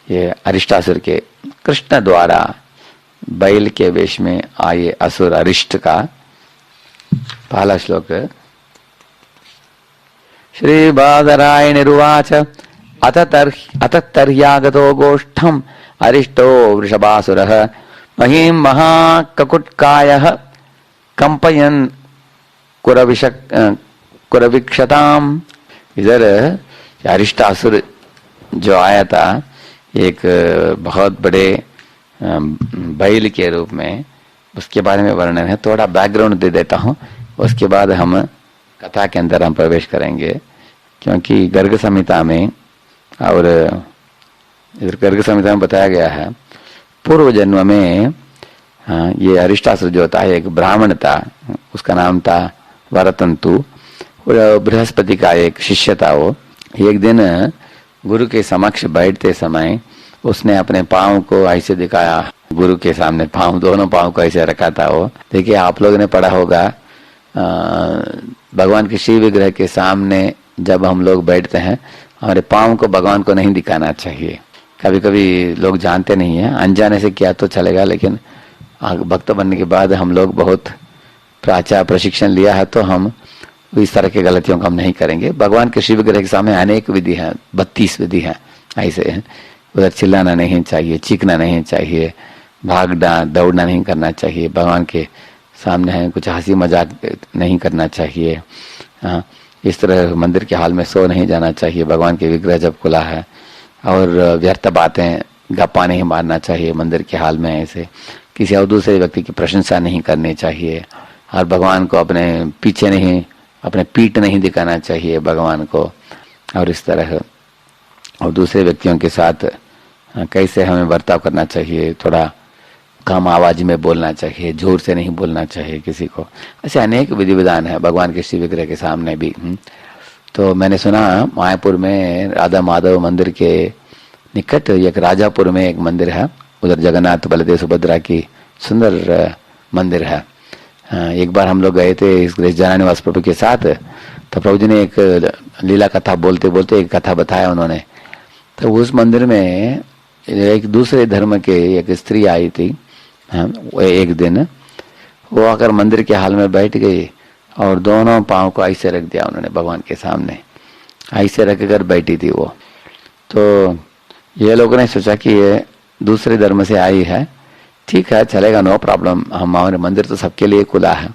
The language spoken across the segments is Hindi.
ये अरिष्टासुर के कृष्ण द्वारा बैल के वेश में आए असुर अरिष्ट का पहला श्लोक। श्री बादरायणिरुवाच अथ तर्ह्यागतो गोष्ठम् अरिष्टो वृषभासुरः महीं महाककुटकायः कंपयन् कुरविक्षताम्। इधर अरिष्टासुर जो आया था एक बहुत बड़े बैल के रूप में, उसके बारे में वर्णन है। थोड़ा बैकग्राउंड दे देता हूँ, उसके बाद हम कथा के अंदर हम प्रवेश करेंगे। क्योंकि गर्ग संहिता में और इधर गर्ग संहिता में बताया गया है पूर्व जन्म में ये अरिष्टासुर जो था एक ब्राह्मण था, उसका नाम था वरतंतु, और बृहस्पति का एक शिष्य था। वो एक दिन गुरु के समक्ष बैठते समय उसने अपने पाँव को ऐसे दिखाया, गुरु के सामने पाँव, दोनों पाँव को ऐसे रखा था। वो देखिए, आप लोगों ने पढ़ा होगा भगवान के शिव विग्रह के सामने जब हम लोग बैठते हैं हमारे पाँव को भगवान को नहीं दिखाना चाहिए। कभी कभी लोग जानते नहीं है, अनजाने से किया तो चलेगा, लेकिन भक्त बनने के बाद हम लोग बहुत प्रशिक्षण लिया है तो हम इस तरह की गलतियों को हम नहीं करेंगे। भगवान के शिव विग्रह के सामने अनेक विधि है, 32 विधि है ऐसे है। उधर चिल्लाना नहीं चाहिए, चीखना नहीं चाहिए, भागना दौड़ना नहीं करना चाहिए, भगवान के सामने है कुछ हंसी मजाक नहीं करना चाहिए। इस तरह मंदिर के हाल में सो नहीं जाना चाहिए भगवान के विग्रह जब खुला है, और व्यर्थ बातें गप्पा नहीं मारना चाहिए मंदिर के हाल में। ऐसे किसी और दूसरे व्यक्ति की प्रशंसा नहीं करनी चाहिए, और भगवान को अपने पीछे नहीं, अपने पीठ नहीं दिखाना चाहिए भगवान को। और इस तरह और दूसरे व्यक्तियों के साथ कैसे हमें बर्ताव करना चाहिए, थोड़ा कम आवाज में बोलना चाहिए, जोर से नहीं बोलना चाहिए किसी को। ऐसे अनेक विधि विधान है भगवान के शिव विग्रह के सामने भी। तो मैंने सुना मायापुर में राधा माधव मंदिर के निकट एक राजापुर में एक मंदिर है, उधर जगन्नाथ बलदेव सुभद्रा की सुंदर मंदिर है। एक बार हम लोग गए थे इस जनानिवास प्रभु के साथ, तो प्रभु जी ने एक लीला कथा बोलते बोलते एक कथा बताया उन्होंने। तो उस मंदिर में एक दूसरे धर्म के एक स्त्री आई थी। वो एक दिन वो आकर मंदिर के हाल में बैठ गई और दोनों पाँव को ऐसे रख दिया उन्होंने भगवान के सामने, ऐसे रख कर बैठी थी वो। तो ये लोगों ने सोचा कि ये दूसरे धर्म से आई है, ठीक है चलेगा, नो प्रॉब्लम, हमारे मंदिर तो सबके लिए खुला है,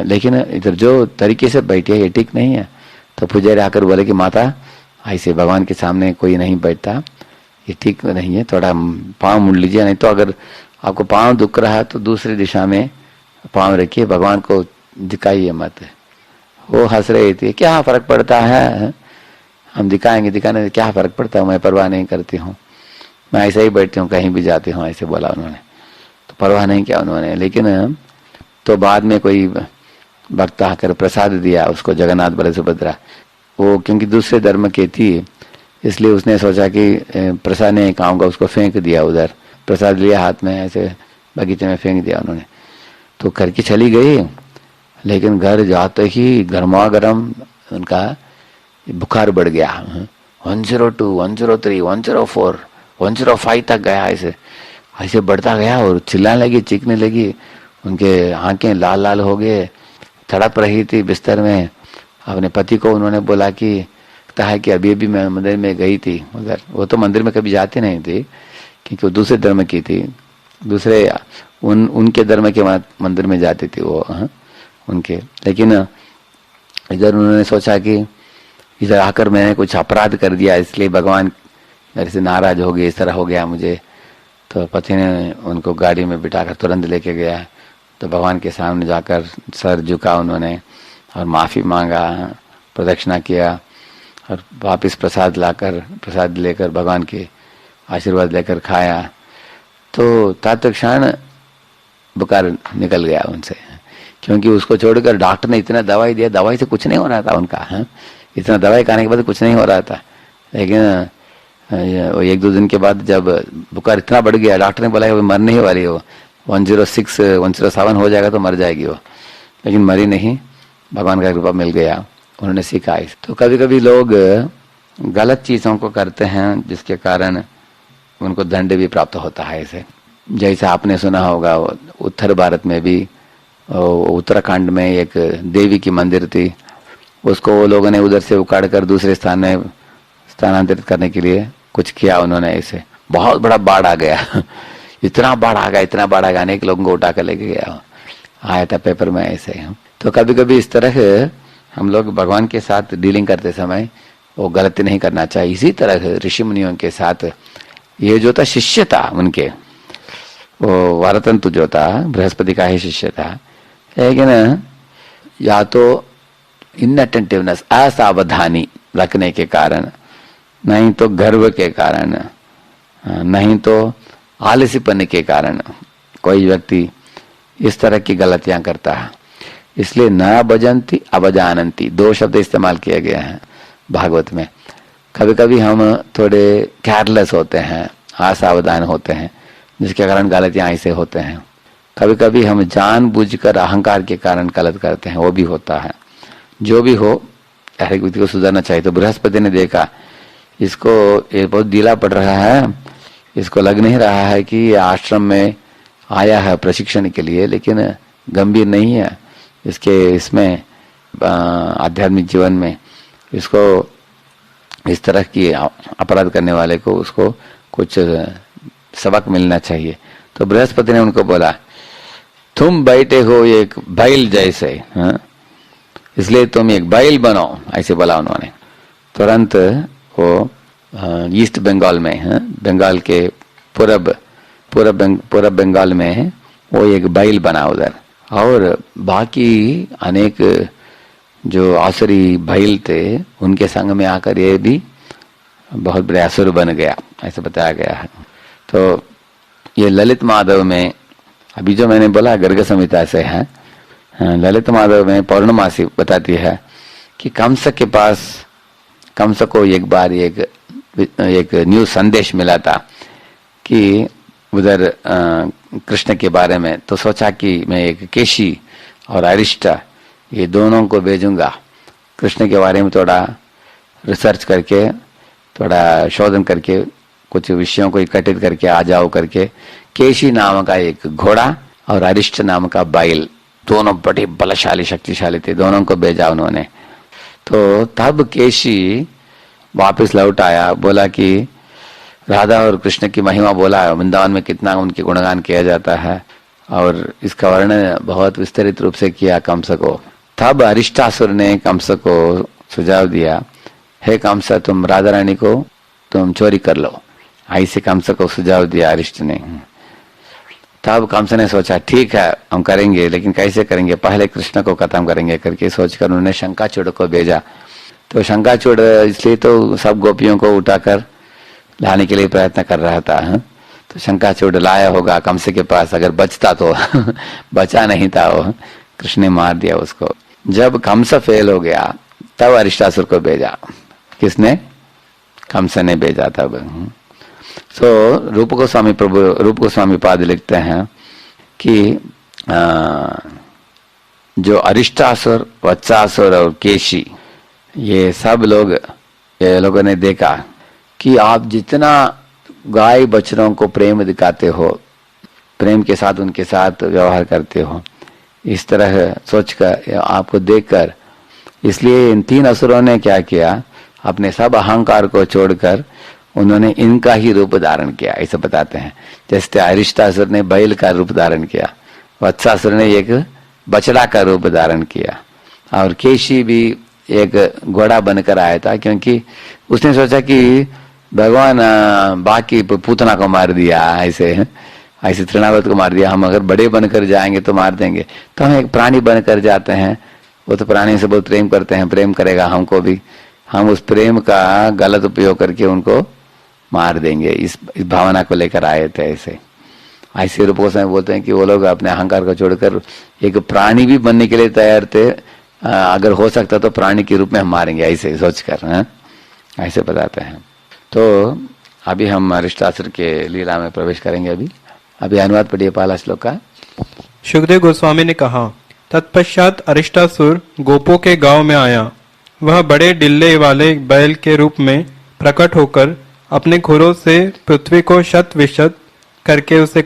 लेकिन इधर जो तरीके से बैठी है ये ठीक नहीं है। तो पुजारी आकर बोले कि माता ऐसे भगवान के सामने कोई नहीं बैठता, ये ठीक नहीं है, थोड़ा पाँव मुड़ लीजिए, नहीं तो अगर आपको पाँव दुख रहा है तो दूसरी दिशा में पाँव रखिए, भगवान को दिखाइए मत। वो हंस रही थी, क्या फर्क पड़ता है, हम दिखाएंगे, दिखाने से क्या फर्क पड़ता है, मैं परवाह नहीं करती हूँ, मैं ऐसे ही बैठती हूँ, कहीं भी जाती हूँ, ऐसे बोला उन्होंने। तो परवाह नहीं किया उन्होंने। लेकिन तो बाद में कोई भक्त आकर प्रसाद दिया उसको, जगन्नाथ बलदेव सुभद्रा, वो क्योंकि दूसरे धर्म की थी इसलिए उसने सोचा कि प्रसाद नहीं खाऊंगा, उसको फेंक दिया उधर, प्रसाद लिया हाथ में ऐसे बगीचे में फेंक दिया उन्होंने। तो करके चली गई, लेकिन घर जाते ही गर्मा गर्म उनका बुखार बढ़ गया। 102, 103, 104, 105 तक गया, ऐसे ऐसे बढ़ता गया और चिल्लाने लगी, चीखने लगी, उनके आंखें लाल लाल हो गए, तड़प रही थी बिस्तर में। अपने पति को उन्होंने बोला कि है कि अभी अभी मैं मंदिर में गई थी उधर। वो तो मंदिर में कभी जाती नहीं थी क्योंकि वो दूसरे धर्म की थी, दूसरे उनके धर्म के मंदिर में जाती थी वो उनके। लेकिन इधर उन्होंने सोचा कि इधर आकर मैंने कुछ अपराध कर दिया इसलिए भगवान मेरे से नाराज हो गए, इस तरह हो गया मुझे। तो पति ने उनको गाड़ी में बिठाकर तुरंत लेके गया। तो भगवान के सामने जाकर सर झुका उन्होंने और माफ़ी मांगा, प्रदक्षिणा किया, और वापस प्रसाद लेकर भगवान के आशीर्वाद लेकर खाया। तो तत्क्षण बुखार निकल गया उनसे, क्योंकि उसको छोड़कर डॉक्टर ने इतना दवाई दिया, दवाई से कुछ नहीं हो रहा था उनका। इतना दवाई खाने के बाद कुछ नहीं हो रहा था। लेकिन एक दो दिन के बाद जब बुखार इतना बढ़ गया, डॉक्टर ने बोला कि मरने ही वाली हो, 106, 107 हो जाएगा तो मर जाएगी वो, लेकिन मरी नहीं, भगवान का कृपा मिल गया, उन्होंने सिखाई। तो कभी कभी लोग गलत चीज़ों को करते हैं जिसके कारण उनको दंड भी प्राप्त होता है। ऐसे जैसा आपने सुना होगा उत्तर भारत में भी उत्तराखंड में एक देवी की मंदिर थी, उसको वो लोगों ने उधर से उखाड़ कर दूसरे स्थान में स्थानांतरित करने के लिए कुछ किया उन्होंने। ऐसे बहुत बड़ा बाढ़ आ गया इतना बाढ़ आ गया, अनेक लोगों को उठा कर लेके गया, आया था पेपर में ऐसे। तो कभी कभी इस तरह हम लोग भगवान के साथ डीलिंग करते समय वो गलती नहीं करना चाहिए। इसी तरह ऋषि मुनियों के साथ ये जो था शिष्य था उनके, वो वरतंतु जो था बृहस्पति का ही शिष्य था, लेकिन या तो इनअटेंटिवनेस असावधानी रखने के कारण, नहीं तो गर्व के कारण, नहीं तो आलसीपन के कारण कोई व्यक्ति इस तरह की गलतियां करता है। इसलिए न भजंती अवजानंती 2 शब्द इस्तेमाल किए गए हैं भागवत में। कभी कभी हम थोड़े केयरलेस होते हैं, असावधान होते हैं, जिसके कारण गलतियां ऐसे होते हैं। कभी कभी हम जानबूझकर अहंकार के कारण गलत करते हैं, वो भी होता है। जो भी हो, हर एक व्यक्ति को सुधरना चाहिए। तो बृहस्पति ने देखा इसको ये बहुत ढीला पड़ रहा है, इसको लग नहीं रहा है कि ये आश्रम में आया है प्रशिक्षण के लिए, लेकिन गंभीर नहीं है इसके इसमें आध्यात्मिक जीवन में, इसको इस तरह की अपराध करने वाले को उसको कुछ सबक मिलना चाहिए। तो बृहस्पति ने उनको बोला तुम बैठे हो एक बैल जैसे, इसलिए तुम एक बैल बनो, ऐसे बोला उन्होंने। तुरंत वो ईस्ट बंगाल में, बंगाल के पूर्व बंगाल में वो एक बैल बना उधर, और बाकी अनेक जो आसुरी बैल थे उनके संग में आकर ये भी बहुत बड़े असुर बन गया, ऐसा बताया गया है। तो ये ललित माधव में, अभी जो मैंने बोला गर्ग संहिता से है, ललित माधव में पौर्णमासी बताती है कि कंस के पास, कंस को एक बार एक न्यूज संदेश मिला था कि उधर कृष्ण के बारे में। तो सोचा कि मैं एक केशी और अरिष्टा ये दोनों को भेजूंगा, कृष्ण के बारे में थोड़ा रिसर्च करके, थोड़ा शोधन करके, कुछ विषयों को इकट्ठित करके आ जाओ करके। केशी नाम का एक घोड़ा और अरिष्ट नाम का बैल, दोनों बड़े बलशाली शक्तिशाली थे, दोनों को भेजा उन्होंने। तो तब केशी वापस लौट आया, बोला कि राधा और कृष्ण की महिमा बोला, वृंदावन में कितना उनके गुणगान किया जाता है, और इसका वर्णन बहुत विस्तृत रूप से किया कंस को। तब अरिष्टासुर ने कंस को सुझाव दिया, हे कंस तुम राधा रानी को तुम चोरी कर लो, ऐसे कंस को सुझाव दिया अरिष्ट ने। तब कंस ने सोचा ठीक है हम करेंगे, लेकिन कैसे करेंगे, पहले कृष्ण को खत्म करेंगे करके सोचकर उन्होंने शंकाचूड़ को भेजा। तो शंकाचूड़ इसलिए तो सब गोपियों को उठाकर लाने के लिए प्रयत्न कर रहा था। तो शंकाचूड़ लाया होगा कंस के पास, अगर बचता तो बचा नहीं था वो, कृष्ण ने मार दिया उसको। जब कंस फेल हो गया तब अरिष्टासुर को भेजा, किसने, कंस ने भेजा तब। तो रूप गोस्वामी प्रभु, रूप गोस्वामी पाद लिखते हैं कि जो अरिष्टासुर, वत्सासुर और केशी, ये सब लोग, ये लोगों ने देखा कि आप जितना गाय बछड़ों को प्रेम दिखाते हो, प्रेम के साथ उनके साथ व्यवहार करते हो, इस तरह सोचकर आपको देखकर, इसलिए इन 3 असुरों ने क्या किया, अपने सब अहंकार को छोड़कर उन्होंने इनका ही रूप धारण किया, ऐसा बताते हैं। जैसे अरिष्टासुर ने बैल का रूप धारण किया, वत्सासुर ने एक बछड़ा का रूप धारण किया, और केशी भी एक घोड़ा बनकर आया था, क्योंकि उसने सोचा कि भगवान बाकी पूतना को मार दिया, ऐसे तृणावत को मार दिया, हम अगर बड़े बनकर जाएंगे तो मार देंगे, तो हम एक प्राणी बनकर जाते हैं, वो तो प्राणी से बहुत प्रेम करते हैं, प्रेम करेगा हमको भी, हम उस प्रेम का गलत उपयोग करके उनको मार देंगे, इस भावना को लेकर आए थे। ऐसे रूपों से बोलते हैं कि वो लोग अपने अहंकार को छोड़कर एक प्राणी भी बनने के लिए तैयार थे, अगर हो सकता तो प्राणी के रूप में हम मारेंगे, ऐसे सोचकर, ऐसे बताते हैं। तो अभी हम अरिष्टासुर के लीला में प्रवेश करेंगे। अभी अनुवाद पढ़िए पहला श्लोक का। सुखदेव गोस्वामी ने कहा, तत्पश्चात अरिष्टासुर गोपों के गांव में आया। वह बड़े डिल्ले वाले बैल के रूप में प्रकट होकर अपने खुरों से पृथ्वी को शत विशत करके उसे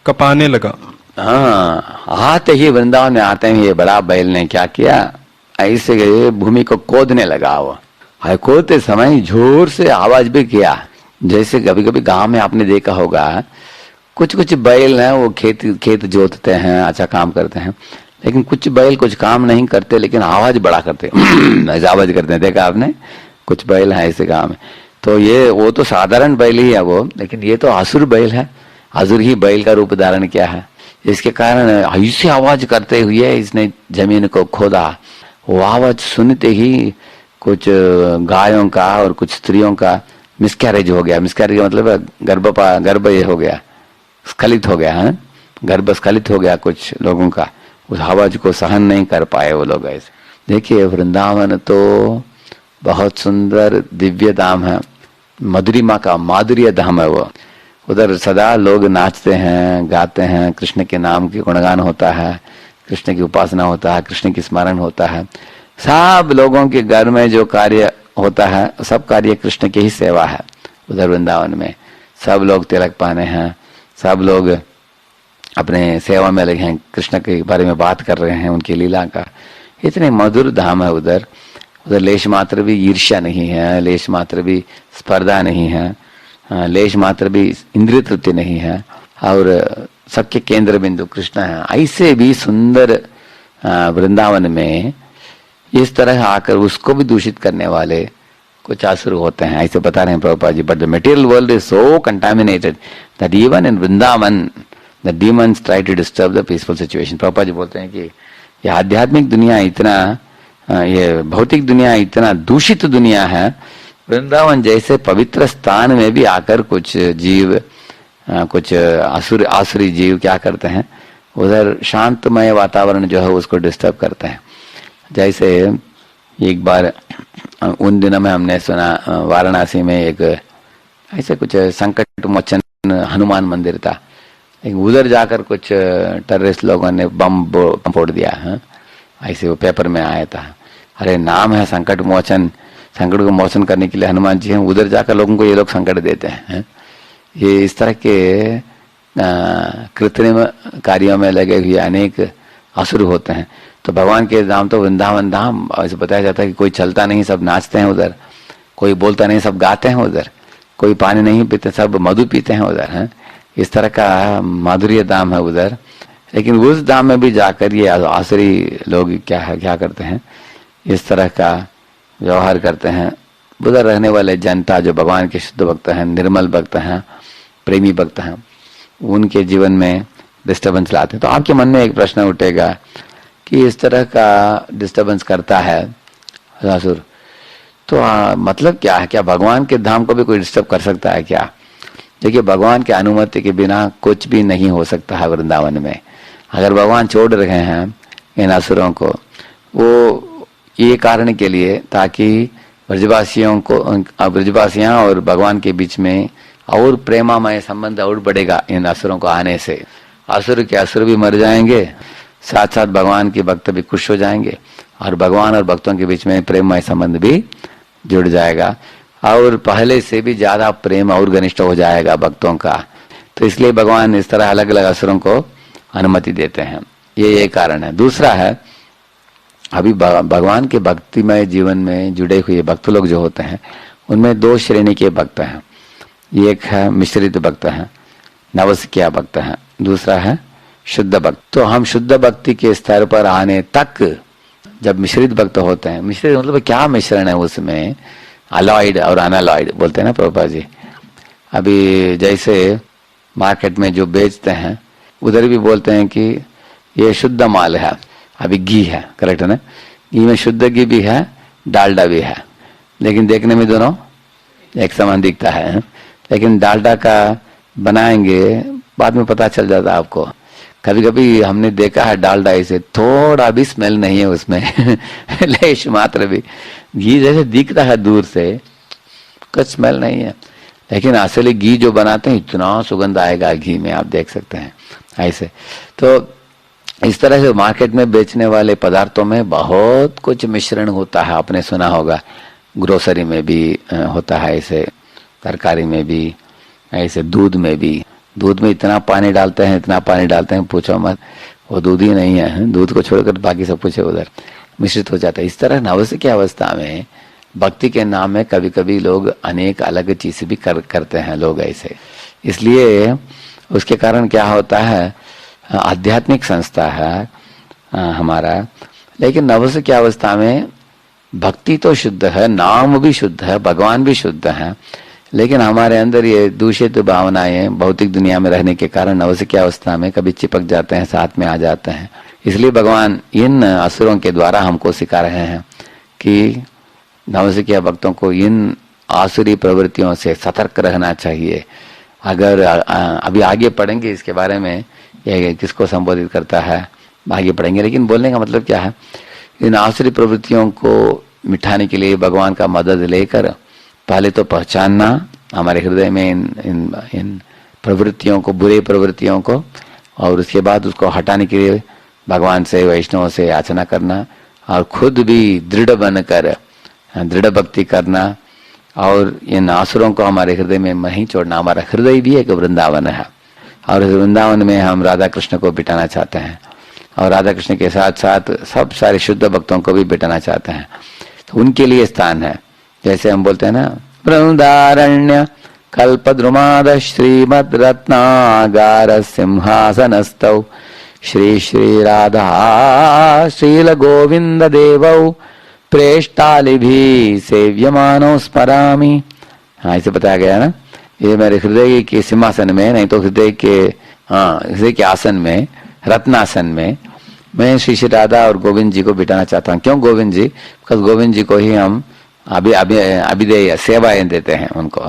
कपाने लगा। हाँ, आते ही वृंदावन में आते ही ये बड़ा बैल ने क्या किया, ऐसे भूमि को खोदने लगा। वो खोदते समय जोर से आवाज भी किया। जैसे कभी कभी गांव में आपने देखा होगा, कुछ कुछ बैल हैं वो खेत जोतते हैं, अच्छा काम करते हैं, लेकिन कुछ बैल कुछ काम नहीं करते लेकिन आवाज बड़ा करते ऐसे आवाज करते हैं, देखा आपने? कुछ बैल हैं ऐसे गांव में। तो ये वो तो साधारण बैल ही है वो, लेकिन ये तो असुर बैल है। असुर ही बैल का रूप धारण किया है। इसके कारण ऐसी आवाज करते हुए इसने जमीन को खोदा। वो आवाज सुनते ही कुछ गायों का और कुछ स्त्रियों का मिसकैरेज हो गया। मिसकैरेज का मतलब गर्भ ये हो गया, स्खलित हो गया है, गर्भ स्खलित हो गया कुछ लोगों का। उस आवाज को सहन नहीं कर पाए वो लोग। ऐसे देखिए, वृंदावन तो बहुत सुंदर दिव्य धाम है, मधुरिमा का माधुर्य धाम है वो। उधर सदा लोग नाचते हैं, गाते हैं, कृष्ण के नाम की गुणगान होता है, कृष्ण की उपासना होता है, कृष्ण की स्मरण होता है। सब लोगों के घर में जो कार्य होता है, सब कार्य कृष्ण की ही सेवा है। उधर वृंदावन में सब लोग तिलक पाने हैं, सब लोग अपने सेवा में लगे हैं, कृष्ण के बारे में बात कर रहे हैं, उनकी लीला का। इतने मधुर धाम है उधर। उधर लेश मात्र भी ईर्ष्या नहीं है, लेश मात्र भी स्पर्धा नहीं है, लेश मात्र भी इंद्रिय तृप्ति नहीं है, और सबके केंद्र बिंदु कृष्ण है। ऐसे भी सुंदर वृंदावन में इस तरह आकर उसको भी दूषित करने वाले कुछ असुर होते हैं, ऐसे बता रहे हैं Prabhupada ji. But the material world is so contaminated that even in Vrindavan the demons try to disturb the peaceful situation. Prabhupada ji बोलते हैं कि ये आध्यात्मिक दुनिया इतना, ये भौतिक दुनिया इतना दूषित दुनिया है, वृंदावन जैसे पवित्र स्थान में भी आकर कुछ जीव, कुछ आसुरी जीव क्या करते हैं, उधर शांतमय वातावरण जो है उसको डिस्टर्ब करते हैं। जैसे एक बार उन दिनों में हमने सुना, वाराणसी में एक ऐसे कुछ संकट मोचन हनुमान मंदिर था, उधर जाकर कुछ टेररिस्ट लोगों ने बम फोड़ दिया है, ऐसे वो पेपर में आया था। अरे नाम है संकट मोचन, संकट को मोचन करने के लिए हनुमान जी हैं, उधर जाकर लोगों को ये लोग संकट देते हैं। ये इस तरह के कृत्रिम कार्यों में लगे हुए अनेक असुर होते हैं। तो भगवान के धाम तो वृंदावन धाम, ऐसे बताया जाता है कि कोई चलता नहीं सब नाचते हैं उधर, कोई बोलता नहीं सब गाते हैं उधर, कोई पानी नहीं पीते सब मधु पीते हैं उधर है। इस तरह का माधुर्य धाम है उधर। लेकिन उस धाम में भी जाकर ये आसुरी लोग क्या करते हैं, इस तरह का व्यवहार करते हैं। उधर रहने वाले जनता जो भगवान के शुद्ध भक्त हैं, निर्मल भक्त हैं, प्रेमी भक्त हैं, उनके जीवन में डिस्टर्बेंस लाते हैं। तो आपके मन में एक प्रश्न उठेगा कि इस तरह का डिस्टर्बेंस करता है असुर, तो मतलब क्या है? क्या भगवान के धाम को भी कोई डिस्टर्ब कर सकता है क्या? देखिए, भगवान के अनुमति के बिना कुछ भी नहीं हो सकता है वृंदावन में। अगर भगवान छोड़ रहे हैं इन असुरों को, वो ये कारण के लिए ताकि ब्रजवासियां और भगवान के बीच में और प्रेमामय संबंध और बढ़ेगा। इन असुरों को आने से असुर के असुर भी मर जाएंगे, साथ साथ भगवान के भक्त भी खुश हो जाएंगे, और भगवान और भक्तों के बीच में प्रेममय संबंध भी जुड़ जाएगा, और पहले से भी ज्यादा प्रेम और घनिष्ठ हो जाएगा भक्तों का। तो इसलिए भगवान इस तरह अलग अलग असुरों को अनुमति देते हैं, ये कारण है। दूसरा है, अभी भगवान के भक्तिमय जीवन में जुड़े हुए भक्त लोग जो होते हैं, उनमें दो श्रेणी के भक्त हैं। एक है मिश्रित भक्त हैं, नवसिकिया भक्त हैं, दूसरा है शुद्ध भक्त। तो हम शुद्ध भक्ति के स्तर पर आने तक जब मिश्रित भक्त होते हैं, मिश्रित मतलब क्या मिश्रण है उसमें, अलॉइड और अनअलॉइड बोलते हैं ना प्रभुपाद जी। अभी जैसे मार्केट में जो बेचते हैं उधर भी बोलते हैं कि ये शुद्ध माल है, अभी घी है, करेक्ट है ना? घी में शुद्ध घी भी है, डालडा भी है, लेकिन देखने में दोनों एक समान दिखता है। लेकिन डालडा का बनाएंगे बाद में पता चल जाता है आपको। कभी कभी हमने देखा है डालडा ऐसे थोड़ा भी स्मेल नहीं है उसमें लेश मात्र भी, घी जैसे दिखता है दूर से, कुछ स्मेल नहीं है, लेकिन असली घी जो बनाते हैं इतना सुगंध आएगा घी में, आप देख सकते हैं ऐसे। तो इस तरह से मार्केट में बेचने वाले पदार्थों में बहुत कुछ मिश्रण होता है, आपने सुना होगा, ग्रोसरी में भी होता है ऐसे, तरकारी में भी, ऐसे दूध में भी। दूध में इतना पानी डालते हैं, इतना पानी डालते हैं, पूछो मत, वो दूध ही नहीं है। दूध को छोड़कर बाकी सब कुछ उधर मिश्रित हो जाता है। इस तरह नवस की अवस्था में भक्ति के नाम में कभी कभी लोग अनेक अलग चीज भी करते हैं लोग ऐसे। इसलिए उसके कारण क्या होता है, आध्यात्मिक संस्था है हमारा, लेकिन नवस की अवस्था में भक्ति तो शुद्ध है, नाम भी शुद्ध है, भगवान भी शुद्ध है, लेकिन हमारे अंदर ये दूषित भावनाएं भौतिक दुनिया में रहने के कारण नवस की अवस्था में कभी चिपक जाते हैं, साथ में आ जाते हैं। इसलिए भगवान इन असुरों के द्वारा हमको सिखा रहे हैं कि नवसिकिया भक्तों को इन आसुरी प्रवृत्तियों से सतर्क रहना चाहिए। अगर अभी आगे पढ़ेंगे इसके बारे में, ये किसको संबोधित करता है आगे पढ़ेंगे, लेकिन बोलने का मतलब क्या है, इन आसुरी प्रवृत्तियों को मिटाने के लिए भगवान का मदद लेकर पहले तो पहचानना हमारे हृदय में इन प्रवृत्तियों को, बुरे प्रवृत्तियों को, और उसके बाद उसको हटाने के लिए भगवान से, वैष्णव से याचना करना, और खुद भी दृढ़ बनकर दृढ़ भक्ति करना, और इन आसुरों को हमारे हृदय में नहीं छोड़ना। हमारा हृदय भी एक वृंदावन है, और इस वृंदावन में हम राधा कृष्ण को बिठाना चाहते हैं, और राधा कृष्ण के साथ साथ सब सारे शुद्ध भक्तों को भी बिठाना चाहते हैं। तो उनके लिए स्थान है, जैसे हम बोलते हैं ना, वृंदारण्य कल्पद्रुमाद श्रीमद रत्नागार सिंहासनस्तौ श्री श्री राधा श्रील गोविंद देवौ प्रेष्टालिभी सेव्यमानो स्मरामि। हाँ, इसे बताया गया ना, ये मेरे हृदय के सिंहासन में, नहीं तो हृदय के आसन में, रत्नासन में मैं श्री श्री राधा और गोविंद जी को बिठाना चाहता हूँ। क्यों गोविंद जी? बिकॉज गोविंद जी को ही हम अभिदेय सेवाएं देते हैं उनको,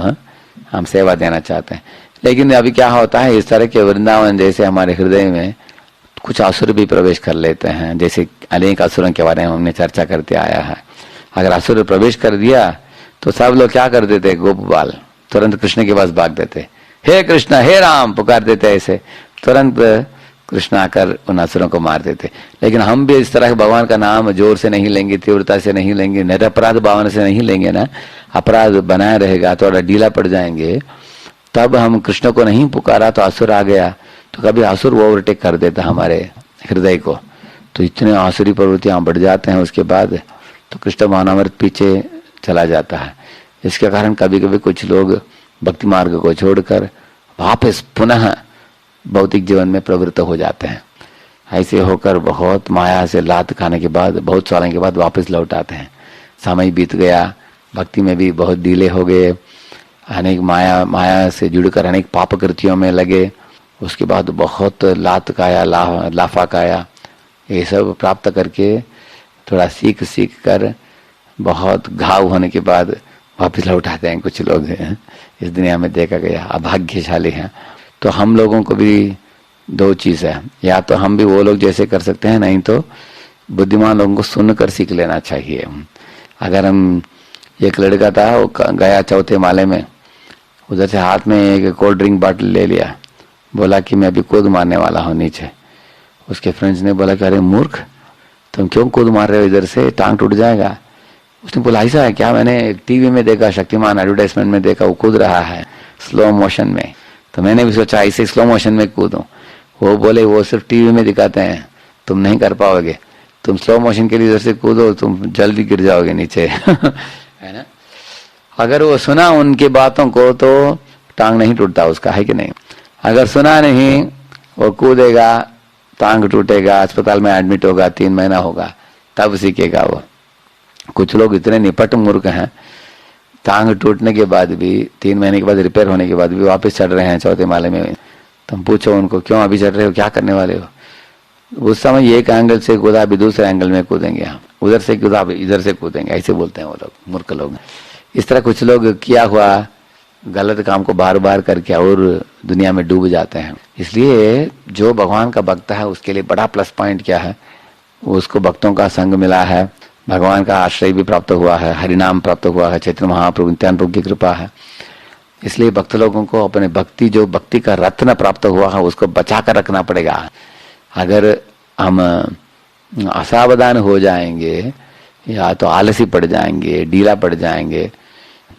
हम सेवा देना चाहते हैं। लेकिन अभी क्या होता है, इस तरह के वृंदावन जैसे हमारे हृदय में कुछ असुर भी प्रवेश कर लेते हैं, जैसे अनेक असुरों के बारे में हमने चर्चा करते आया है। अगर असुर प्रवेश कर दिया तो सब लोग क्या कर देते, गोप बाल तुरंत कृष्ण के पास भाग देते, हे कृष्ण हे राम पुकार देते, ऐसे तुरंत कृष्ण आकर उन असुरों को मार देते। लेकिन हम भी इस तरह भगवान का नाम जोर से नहीं लेंगे, तीव्रता से नहीं लेंगे, निरपराध भावना से नहीं लेंगे ना, अपराध बनाया रहेगा, थोड़ा ढीला पड़ जाएंगे, तब हम कृष्ण को नहीं पुकारा तो असुर आ गया, तो कभी असुर वो ओवरटेक कर देता हमारे हृदय को, तो इतने आसुरी प्रवृत्तियां बढ़ जाते हैं, उसके बाद तो कृष्ण भावनामृत पीछे चला जाता है। इसके कारण कभी कभी कुछ लोग भक्ति मार्ग को छोड़कर वापस पुनः भौतिक जीवन में प्रवृत्त हो जाते हैं। ऐसे होकर बहुत माया से लात खाने के बाद, बहुत सालों के बाद वापस लौट आते हैं। समय बीत गया, भक्ति में भी बहुत ढीले हो गए, अनेक माया से जुड़कर अनेक पाप कृतियों में लगे, उसके बाद बहुत लात खाया, लाफा खाया, ये सब प्राप्त करके थोड़ा सीख कर बहुत घाव होने के बाद वापस लौट आते हैं कुछ लोग हैं, इस दुनिया में देखा गया, अभाग्यशाली हैं। तो हम लोगों को भी दो चीज है, या तो हम भी वो लोग जैसे कर सकते हैं, नहीं तो बुद्धिमान लोगों को सुनकर सीख लेना चाहिए। अगर हम, एक लड़का था, वो गया चौथे माले में, उधर से हाथ में एक कोल्ड ड्रिंक बॉटल ले लिया, बोला कि मैं अभी कूद मारने वाला हूँ नीचे। उसके फ्रेंड्स ने बोला कि अरे मूर्ख, तुम क्यों कूद मार रहे हो, इधर से टांग टूट जाएगा। उसने बोला ऐसा है क्या, मैंने टीवी में देखा, शक्तिमान एडवर्टाइजमेंट में देखा, वो कूद रहा है स्लो मोशन में, तो मैंने भी सोचा ऐसे स्लो मोशन में कूदूं। वो बोले वो सिर्फ टीवी में दिखाते हैं, तुम नहीं कर पाओगे, तुम स्लो मोशन के लिए इधर से कूदो, तुम जल्दी गिर जाओगे नीचे है ना। अगर वो सुना उनकी बातों को तो टांग नहीं टूटता उसका, है कि नहीं। अगर सुना नहीं, वो कूदेगा, टांग टूटेगा, अस्पताल में एडमिट होगा, 3 महीना होगा, तब सीखेगा वो। कुछ लोग इतने निपट मूर्ख हैं, टांग टूटने के बाद भी, 3 महीने के बाद रिपेयर होने के बाद भी वापस चढ़ रहे हैं चौथे माले में। तुम पूछो उनको क्यों अभी चढ़ रहे हो, क्या करने वाले हो। उस समय एक एंगल से कूदा, अभी दूसरे एंगल में कूदेंगे, हम उधर से कूदा, इधर से कूदेंगे, ऐसे बोलते हैं वो लोग, मूर्ख लोग। इस तरह कुछ लोग किया हुआ गलत काम को बार बार करके और दुनिया में डूब जाते हैं। इसलिए जो भगवान का भक्त है उसके लिए बड़ा प्लस पॉइंट क्या है, उसको भक्तों का संग मिला है, भगवान का आश्रय भी प्राप्त हुआ है, हरिनाम प्राप्त हुआ है, चैतन्य महाप्रभु नित्यानंद प्रभु की कृपा है। इसलिए भक्त लोगों को अपने भक्ति, जो भक्ति का रत्न प्राप्त हुआ है, उसको बचा कर रखना पड़ेगा। अगर हम असावधान हो जाएंगे या तो आलसी पड़ जाएंगे, ढीला पड़ जाएंगे,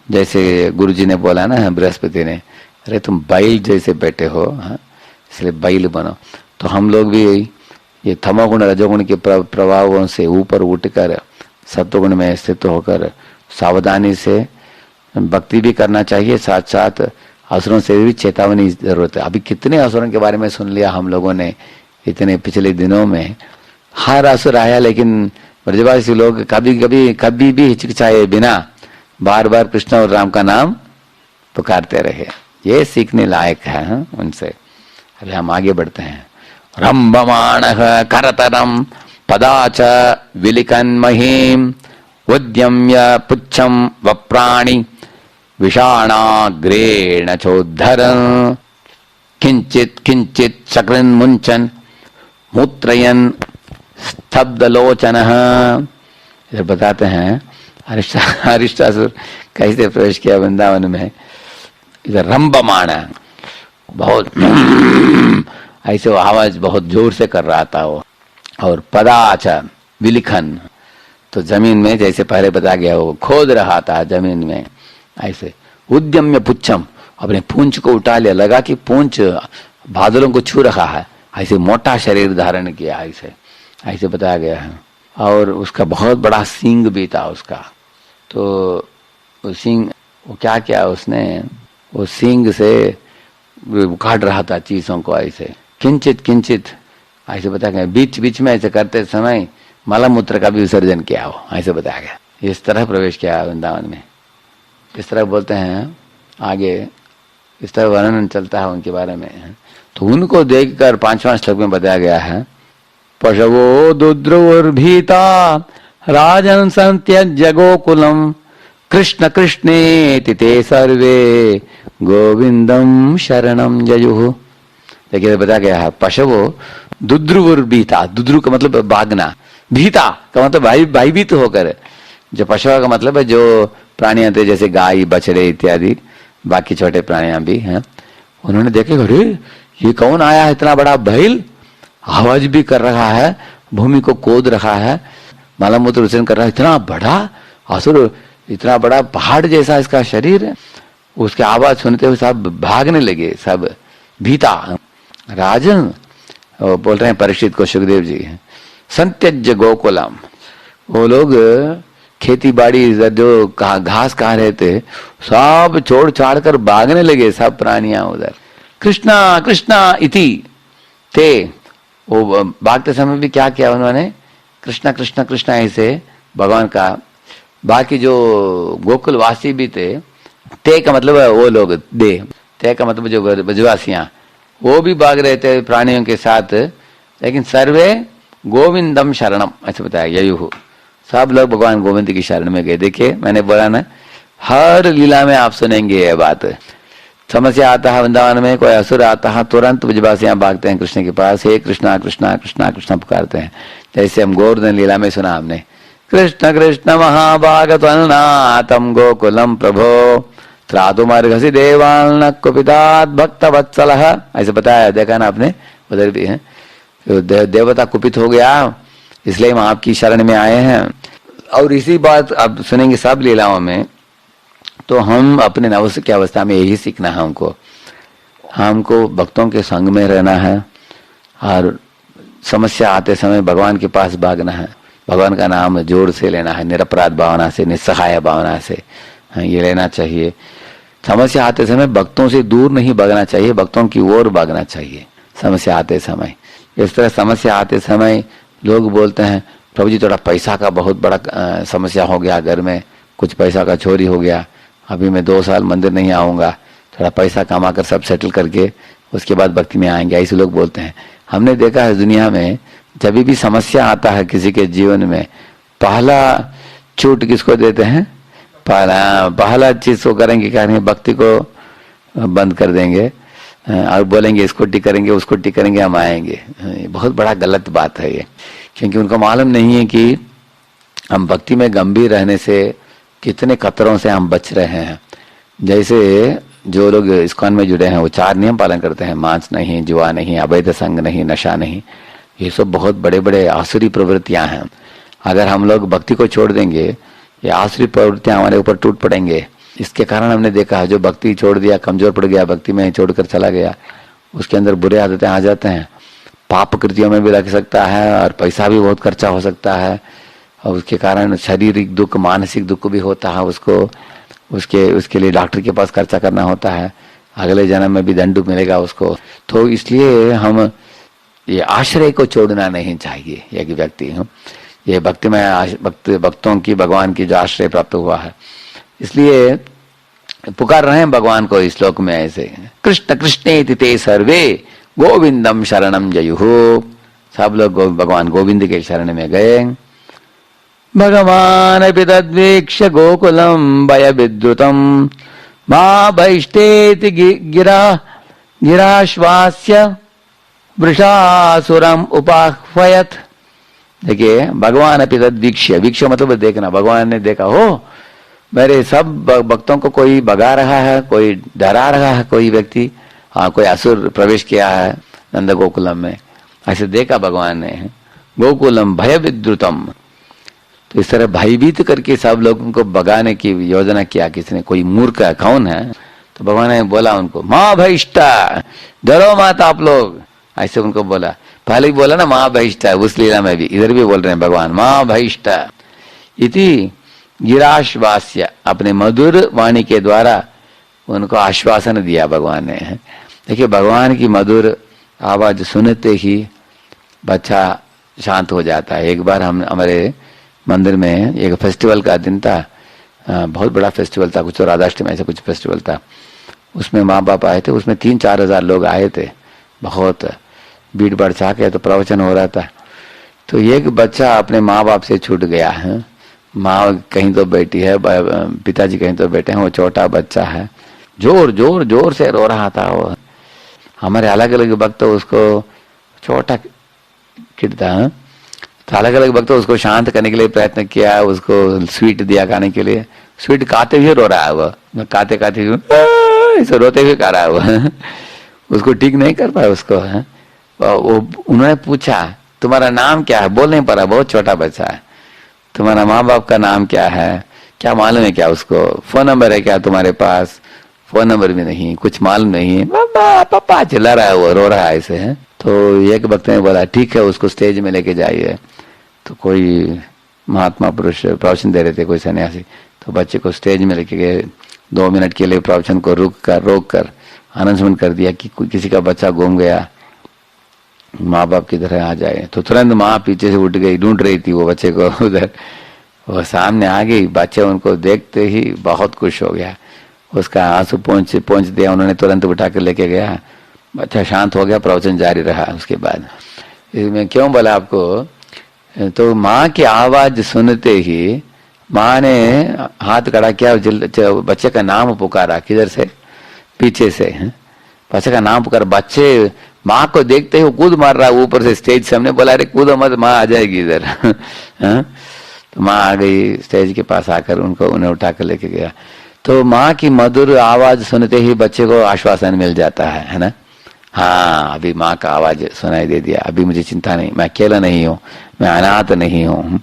जैसे गुरुजी ने बोला ना बृहस्पति ने, अरे तुम बैल जैसे बैठे हो, हाँ, इसलिए बैल बनो। तो हम लोग भी ये तमोगुण रजोगुण के प्रभावों से ऊपर उठकर सत्वगुण में स्थित होकर सावधानी से भक्ति भी करना चाहिए, साथ साथ असुरों से भी चेतावनी जरूरत है। अभी कितने असुरों के बारे में सुन लिया हम लोगों ने इतने पिछले दिनों में। हर असुर आया, लेकिन ब्रजवासी लोग कभी भी हिचकिचाए बिना बार बार कृष्ण और राम का नाम पुकारते रहे। ये सीखने लायक है, हाँ, उनसे। अभी हम आगे बढ़ते हैं। रंभमाणः करतरम पदाच विलिकन् महीम उद्यम्य पुच्छम वप्राणि विषाणाग्रेण चोद्धरन् किंचित किंचित चक्रन् मुंचन मूत्रयन् स्तब्धलोचनः। इधर बताते हैं अरिष्टासुर कैसे प्रवेश किया वृंदावन में। इधर रंभमाण, बहुत ऐसे आवाज बहुत जोर से कर रहा था वो। और पदाच विलिखन, तो जमीन में जैसे पहले बता गया वो खोद रहा था जमीन में ऐसे। उद्यम्य पुच्छम, अपने पूंछ को उठा लिया, लगा कि पूंछ बादलों को छू रहा है, ऐसे मोटा शरीर धारण किया ऐसे बताया गया है। और उसका बहुत बड़ा सींग भी था उसका। तो वो सींग, वो क्या किया उसने, वो सींग से काट रहा था चीजों को ऐसे किंचित किंचित ऐसे बताया गया। बीच बीच में ऐसे करते समय मलमूत्र का भी विसर्जन किया हो, ऐसे बताया गया। इस तरह प्रवेश किया वृंदावन में। इस तरह बोलते हैं आगे, इस तरह वर्णन चलता है उनके बारे में। तो उनको देखकर 5वां श्लोक में बताया गया है, पशवो दुद्रुर्भीता राजन संत्यज्य गोकुलम कृष्ण कृष्णेति ते सर्वे गोविंदम शरणम जयुः। देखिए बताया गया है, पशवो दुद्रुर्भीता, दुद्रु का मतलब भागना, भीता का मतलब भयभीत होकर। जो पशु का मतलब है जो प्राणी थे, जैसे गाय बछड़े इत्यादि, बाकी छोटे प्राणियां भी हैं। उन्होंने देखे, अरे ये कौन आया है, इतना बड़ा बैल, आवाज भी कर रहा है, भूमि को खोद रहा है, मलमूत्र विसर्जन कर रहा है, इतना बड़ा असुर, इतना बड़ा पहाड़ जैसा इसका शरीर है। उसके आवाज सुनते हुए सब भागने लगे, सब भीता। राजन बोल रहे हैं परीक्षित को, सुखदेव जी, संत्यज्य गोकुलम, वो लोग खेती बाड़ी जो घास खा रहे थे सब छोड़ छाड़ कर भागने लगे सब प्राणियां उधर। कृष्णा कृष्णा इति ते, वो भागते समय भी क्या किया उन्होंने, कृष्णा कृष्णा कृष्णा ऐसे भगवान का। बाकी जो गोकुलवासी भी थे, ते का मतलब वो लोग, दे, ते का मतलब जो ब्रजवासियां, वो भी भाग रहे थे प्राणियों के साथ। लेकिन सर्वे गोविंदम शरणम ऐसे बताया, ययुः, सब लोग भगवान गोविंद की शरण में गए। देखिए मैंने बोला ना, हर लीला में आप सुनेंगे ये बात। समस्या आता है वृंदावन में, कोई असुर आता है, तुरंत ब्रजवासियां भागते हैं कृष्ण के पास, हे कृष्णा कृष्णा कृष्णा कृष्णा पुकारते हैं। जैसे हम गोवर्धन लीला में सुना हमने, कृष्ण कृष्ण महाभाग त्वन्नाथम गोकुलम प्रभो त्रातुमर्हसि देवान् कुपितात् भक्त वत्सलः, ऐसे बताया, देखा ना आपने, उधर भी है। देवता कुपित हो गया, इसलिए हम आपकी शरण में आए हैं। और इसी बात अब सुनेंगे सब लीलाओं में। तो हम अपने नवस की अवस्था में यही सीखना है हमको भक्तों के संग में रहना है, और समस्या आते समय भगवान के पास भागना है, भगवान का नाम जोर से लेना है, निरपराध भावना से, निस्सहाय भावना से ये लेना चाहिए। समस्या आते समय भक्तों से दूर नहीं भागना चाहिए, भक्तों की ओर भागना चाहिए समस्या आते समय। इस तरह समस्या आते समय लोग बोलते हैं, प्रभु जी थोड़ा पैसा का बहुत बड़ा समस्या हो गया, घर में कुछ पैसा का चोरी हो गया, अभी मैं 2 साल मंदिर नहीं आऊँगा, थोड़ा पैसा कमा कर सब सेटल करके उसके बाद भक्ति में आएंगे, ऐसे लोग बोलते हैं। हमने देखा है दुनिया में, जब भी समस्या आता है किसी के जीवन में, पहला छूट किसको देते हैं, पहला चीज को करेंगे, करेंगे भक्ति को बंद कर देंगे और बोलेंगे इसको टिक करेंगे, उसको टिक करेंगे, हम आएंगे। बहुत बड़ा गलत बात है ये, क्योंकि उनको मालूम नहीं है कि हम भक्ति में गंभीर रहने से कितने खतरों से हम बच रहे हैं। जैसे जो लोग इस्कॉन में जुड़े हैं वो 4 नियम पालन करते हैं, मांस नहीं, जुआ नहीं, अवैध संग नहीं, नशा नहीं। ये सब बहुत बड़े बड़े आसुरी प्रवृत्तियां हैं। अगर हम लोग भक्ति को छोड़ देंगे, ये आसुरी प्रवृत्तियां हमारे ऊपर टूट पड़ेंगे। इसके कारण हमने देखा है जो भक्ति छोड़ दिया, कमजोर पड़ गया, भक्ति में छोड़कर चला गया, उसके अंदर बुरे आदतें आ जाते हैं, पाप कृतियों में भी लग सकता है और पैसा भी बहुत खर्चा हो सकता है, और उसके कारण शारीरिक दुख, मानसिक दुख भी होता है उसको, उसके लिए डॉक्टर के पास खर्चा करना होता है, अगले जन्म में भी दंड मिलेगा उसको। तो इसलिए हम ये आश्रय को छोड़ना नहीं चाहिए। एक व्यक्ति ये भक्ति में भक्तों की, भगवान की जो आश्रय प्राप्त हुआ है, इसलिए पुकार रहे हैं भगवान को इस श्लोक में ऐसे, कृष्ण कृष्णेति ते सर्वे गोविंदम शरणम जयुः। सब लोग भगवान गोविंद के शरण में गए। भगवान अपि तद्वीक्ष्य गोकुलम भय विद्रुतम मा भैष्टेति गिराश्वास्य वृषासुरम उपाह्वयत। देखिए, भगवान अपि तद्वीक्ष्य, वीक्ष्य मतलब देखना, भगवान ने देखा, हो मेरे सब भक्तों को कोई भगा रहा है, कोई डरा रहा है, कोई व्यक्ति, हाँ कोई असुर प्रवेश किया है नंद गोकुलम में, ऐसे देखा भगवान ने। गोकुलम भय विद्रुतम, तो इस तरह भयभीत करके सब लोगों को भगाने की योजना किया किसने, कोई मूर्ख है, कौन है? तो भगवान ने बोला उनको, माँ भयिष्ठा, डरो मत आप लोग, ऐसे उनको बोला। पहले भी बोला ना माँ भयिष्ठा, उस लीला में भी, इधर भी बोल रहे हैं भगवान माँ भयिष्ठा इति गिराश्वास्य, अपने मधुर वाणी के द्वारा उनको आश्वासन दिया भगवान ने। देखिए, भगवान की मधुर आवाज सुनते ही बच्चा शांत हो जाता है। एक बार हम हमारे मंदिर में एक फेस्टिवल का दिन था, बहुत बड़ा फेस्टिवल था, कुछ राधाष्टमी ऐसा कुछ फेस्टिवल था, उसमें माँ बाप आए थे, उसमें 3-4 हजार लोग आए थे, बहुत भीड़ बढ़ चा के, तो प्रवचन हो रहा था। तो एक बच्चा अपने माँ बाप से छूट गया है, माँ कहीं तो बैठी है, पिताजी कहीं तो बैठे हैं, वो छोटा बच्चा है, जोर जोर जोर से रो रहा था। वो हमारे अलग अलग भक्त उसको, छोटा किड था, तो अलग अलग भक्त उसको शांत करने के लिए प्रयत्न किया, उसको स्वीट दिया खाने के लिए, स्वीट खाते हुए रो रहा है वो, खाते खाते हुए ऐसे रोते हुए खा रहा है वो उसको ठीक नहीं कर पाया उसको। वो उन्होंने पूछा तुम्हारा नाम क्या है, बोल नहीं पा रहा, बहुत छोटा बच्चा है, तुम्हारा माँ बाप का नाम क्या है, क्या मालूम है क्या उसको, फोन नंबर है क्या तुम्हारे पास, फोन नंबर भी नहीं, कुछ मालूम नहीं है, पापा पापा चिल्ला रहा है वो, रो रहा है ऐसे है। तो एक भक्त ने बोला ठीक है उसको स्टेज में लेके जाइए। तो कोई महात्मा पुरुष प्रवचन दे रहे थे, कोई सन्यासी, तो बच्चे को स्टेज में लेके गए, 2 मिनट के लिए प्रवचन को रोक कर अनाउंसमेंट कर दिया कि किसी का बच्चा गुम गया, माँ बाप की तरह आ जाए। तो तुरंत माँ पीछे से उठ गई, ढूंढ रही थी वो बच्चे को, उधर वो सामने आ गई, बच्चे उनको देखते ही बहुत खुश हो गया, उसका आंसू पहुंच दिया, उन्होंने तुरंत उठा कर लेके गया, बच्चा शांत हो गया, प्रवचन जारी रहा। उसके बाद मैं क्यों बोला आपको, तो माँ की आवाज सुनते ही माँ ने हाथ खड़ा किया, बच्चे का नाम पुकारा, किधर से, पीछे से बच्चे का नाम पुकारा, बच्चे माँ को देखते ही कूद मार रहा ऊपर से स्टेज से। हमने बोला अरे कूदो मत, माँ आ जाएगी इधर तो माँ आ गई स्टेज के पास आकर उन्हें उठा कर लेके गया। तो माँ की मधुर आवाज सुनते ही बच्चे को आश्वासन मिल जाता है ना, हाँ अभी माँ का आवाज सुनाई दे दिया, अभी मुझे चिंता नहीं, मैं अकेला नहीं हूँ, मैं अनाथ नहीं हूँ,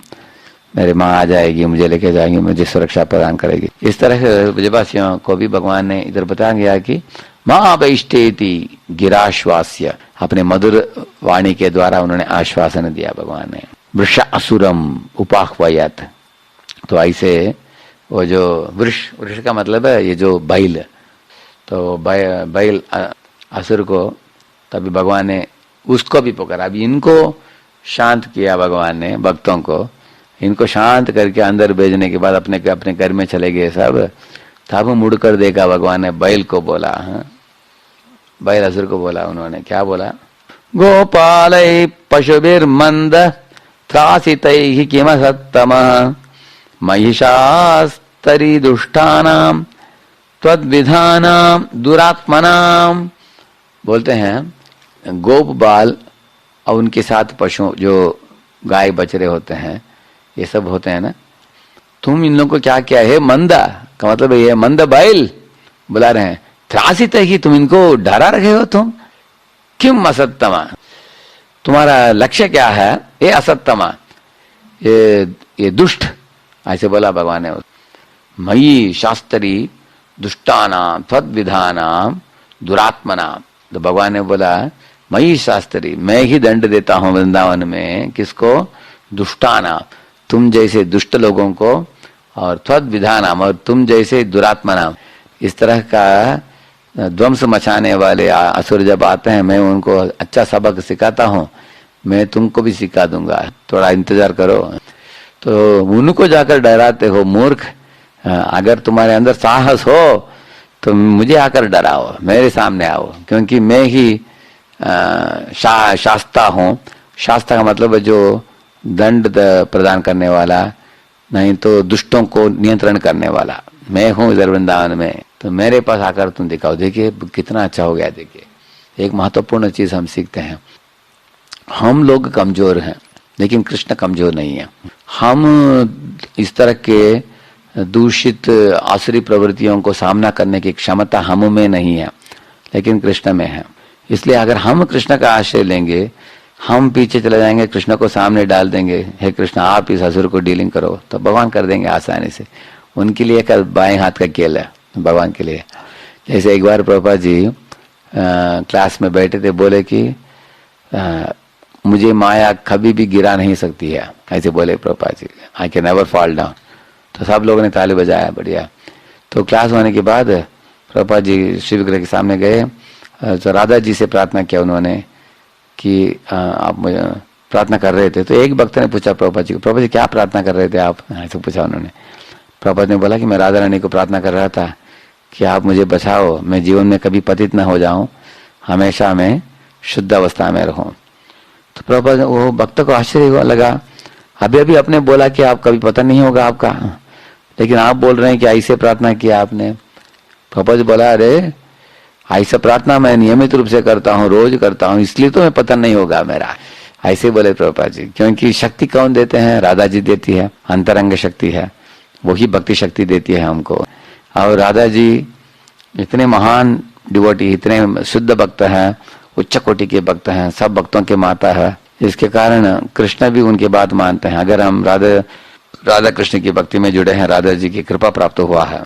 मेरी माँ आ जाएगी, मुझे लेके जाएंगी, मुझे सुरक्षा प्रदान करेगी। इस तरह से ब्रजवासियों को भी भगवान ने इधर बताया गया कि माँ वैष्टेति गिराश्वास्य, अपने मधुर वाणी के द्वारा उन्होंने आश्वासन दिया भगवान ने। वृषासुरम उपाह्वयत, तो ऐसे वो जो वृष का मतलब है ये जो बैल, तो बैल असुर को तभी भगवान ने उसको भी पुकारा। अभी इनको शांत किया भगवान ने, भक्तों को इनको शांत करके अंदर भेजने के बाद अपने घर में चले गए सब। तब मुड़कर देखा भगवान ने, बैल को बोला, बैल असुर को बोला, उन्होंने क्या बोला, गोपालै पशुभिर्मंद त्रासितैः किमसत्तमः महिषास्तरी दुष्टानां त्वद्विधानां दुरात्मनां। बोलते हैं गोप बाल और उनके साथ पशु जो गाय बछड़े होते हैं, ये सब होते हैं ना, तुम इन लोगों को क्या किया है, मंदा का मतलब ये मंद बैल बुला रहे हैं, त्रासित है कि तुम इनको डरा रहे हो, तुम किम असत्तमा, तुम्हारा लक्ष्य क्या है, ये असत्तमा, ये दुष्ट, ऐसे बोला भगवान ने। मयि शास्त्री दुष्टानाम त्वद्विधानाम दुरात्मनाम। तो भगवान ने बोला मई शास्त्री, मैं ही दंड देता हूं वृंदावन में, किसको? दुष्टानाम, तुम जैसे दुष्ट लोगों को, और त्वद्विधानाम, और तुम जैसे दुरात्मनाम। इस तरह का ध्वंस मचाने वाले असुर जब आते हैं, मैं उनको अच्छा सबक सिखाता हूँ, मैं तुमको भी सिखा दूंगा, थोड़ा इंतजार करो। तो उनको जाकर डराते हो मूर्ख, अगर तुम्हारे अंदर साहस हो तो मुझे आकर डराओ, मेरे सामने आओ, क्योंकि मैं ही शास्ता हूँ। शास्ता का मतलब है जो दंड प्रदान करने वाला, नहीं तो दुष्टों को नियंत्रण करने वाला, मैं हूँ इधर वृंदावन में। तो मेरे पास आकर तुम दिखाओ। देखिए कितना अच्छा हो गया। देखिए एक महत्वपूर्ण चीज हम सीखते हैं, हम लोग कमजोर हैं लेकिन कृष्ण कमजोर नहीं है। हम इस तरह के दूषित आसुरी प्रवृत्तियों को सामना करने की क्षमता हम में नहीं है, लेकिन कृष्ण में है। इसलिए अगर हम कृष्ण का आश्रय लेंगे, हम पीछे चले जाएंगे, कृष्ण को सामने डाल देंगे, हे कृष्ण आप इस असुर को डीलिंग करो, तो भगवान कर देंगे आसानी से। उनके लिए एक बाएं हाथ का खेल है भगवान के लिए। जैसे एक बार प्रभुपाद जी क्लास में बैठे थे, बोले कि मुझे माया कभी भी गिरा नहीं सकती है, ऐसे बोले Prabhupada ji, I can never fall down. तो सब लोगों ने ताली बजाया, बढ़िया। तो क्लास होने के बाद प्रभुपाद जी शिव विग्रह के सामने गए, तो राधा जी से प्रार्थना किया उन्होंने कि आप मुझे प्रार्थना कर रहे थे। तो एक भक्त ने पूछा प्रभुपाद जी को, प्रभुपाद जी क्या प्रार्थना कर रहे थे आप, ऐसे पूछा उन्होंने। प्रभुपाद ने बोला कि मैं राधा रानी को प्रार्थना कर रहा था कि आप मुझे बचाओ, मैं जीवन में कभी पतित न हो जाऊं, हमेशा मैं शुद्ध अवस्था में रहूं। तो प्रभुपाद वो भक्त को आश्चर्य लगा, अभी अभी आपने बोला कि आप कभी पतन नहीं होगा आपका, लेकिन आप बोल रहे हैं कि ऐसे प्रार्थना किया आपने। प्रभुपाद बोला अरे ऐसा प्रार्थना मैं नियमित रूप से करता हूँ, रोज करता हूँ, इसलिए तो मैं पतन नहीं होगा मेरा, ऐसे बोले प्रभुपाद जी। क्योंकि शक्ति कौन देते हैं? राधा जी देती है, अंतरंग शक्ति है, वही भक्ति शक्ति देती है हमको। और राधा जी इतने महान डिवोटी, इतने शुद्ध भक्त हैं, उच्च कोटि के भक्त हैं, सब भक्तों के माता है, इसके कारण कृष्ण भी उनकी बात मानते हैं। अगर हम राधा कृष्ण की भक्ति में जुड़े हैं, राधा जी की कृपा प्राप्त हुआ है,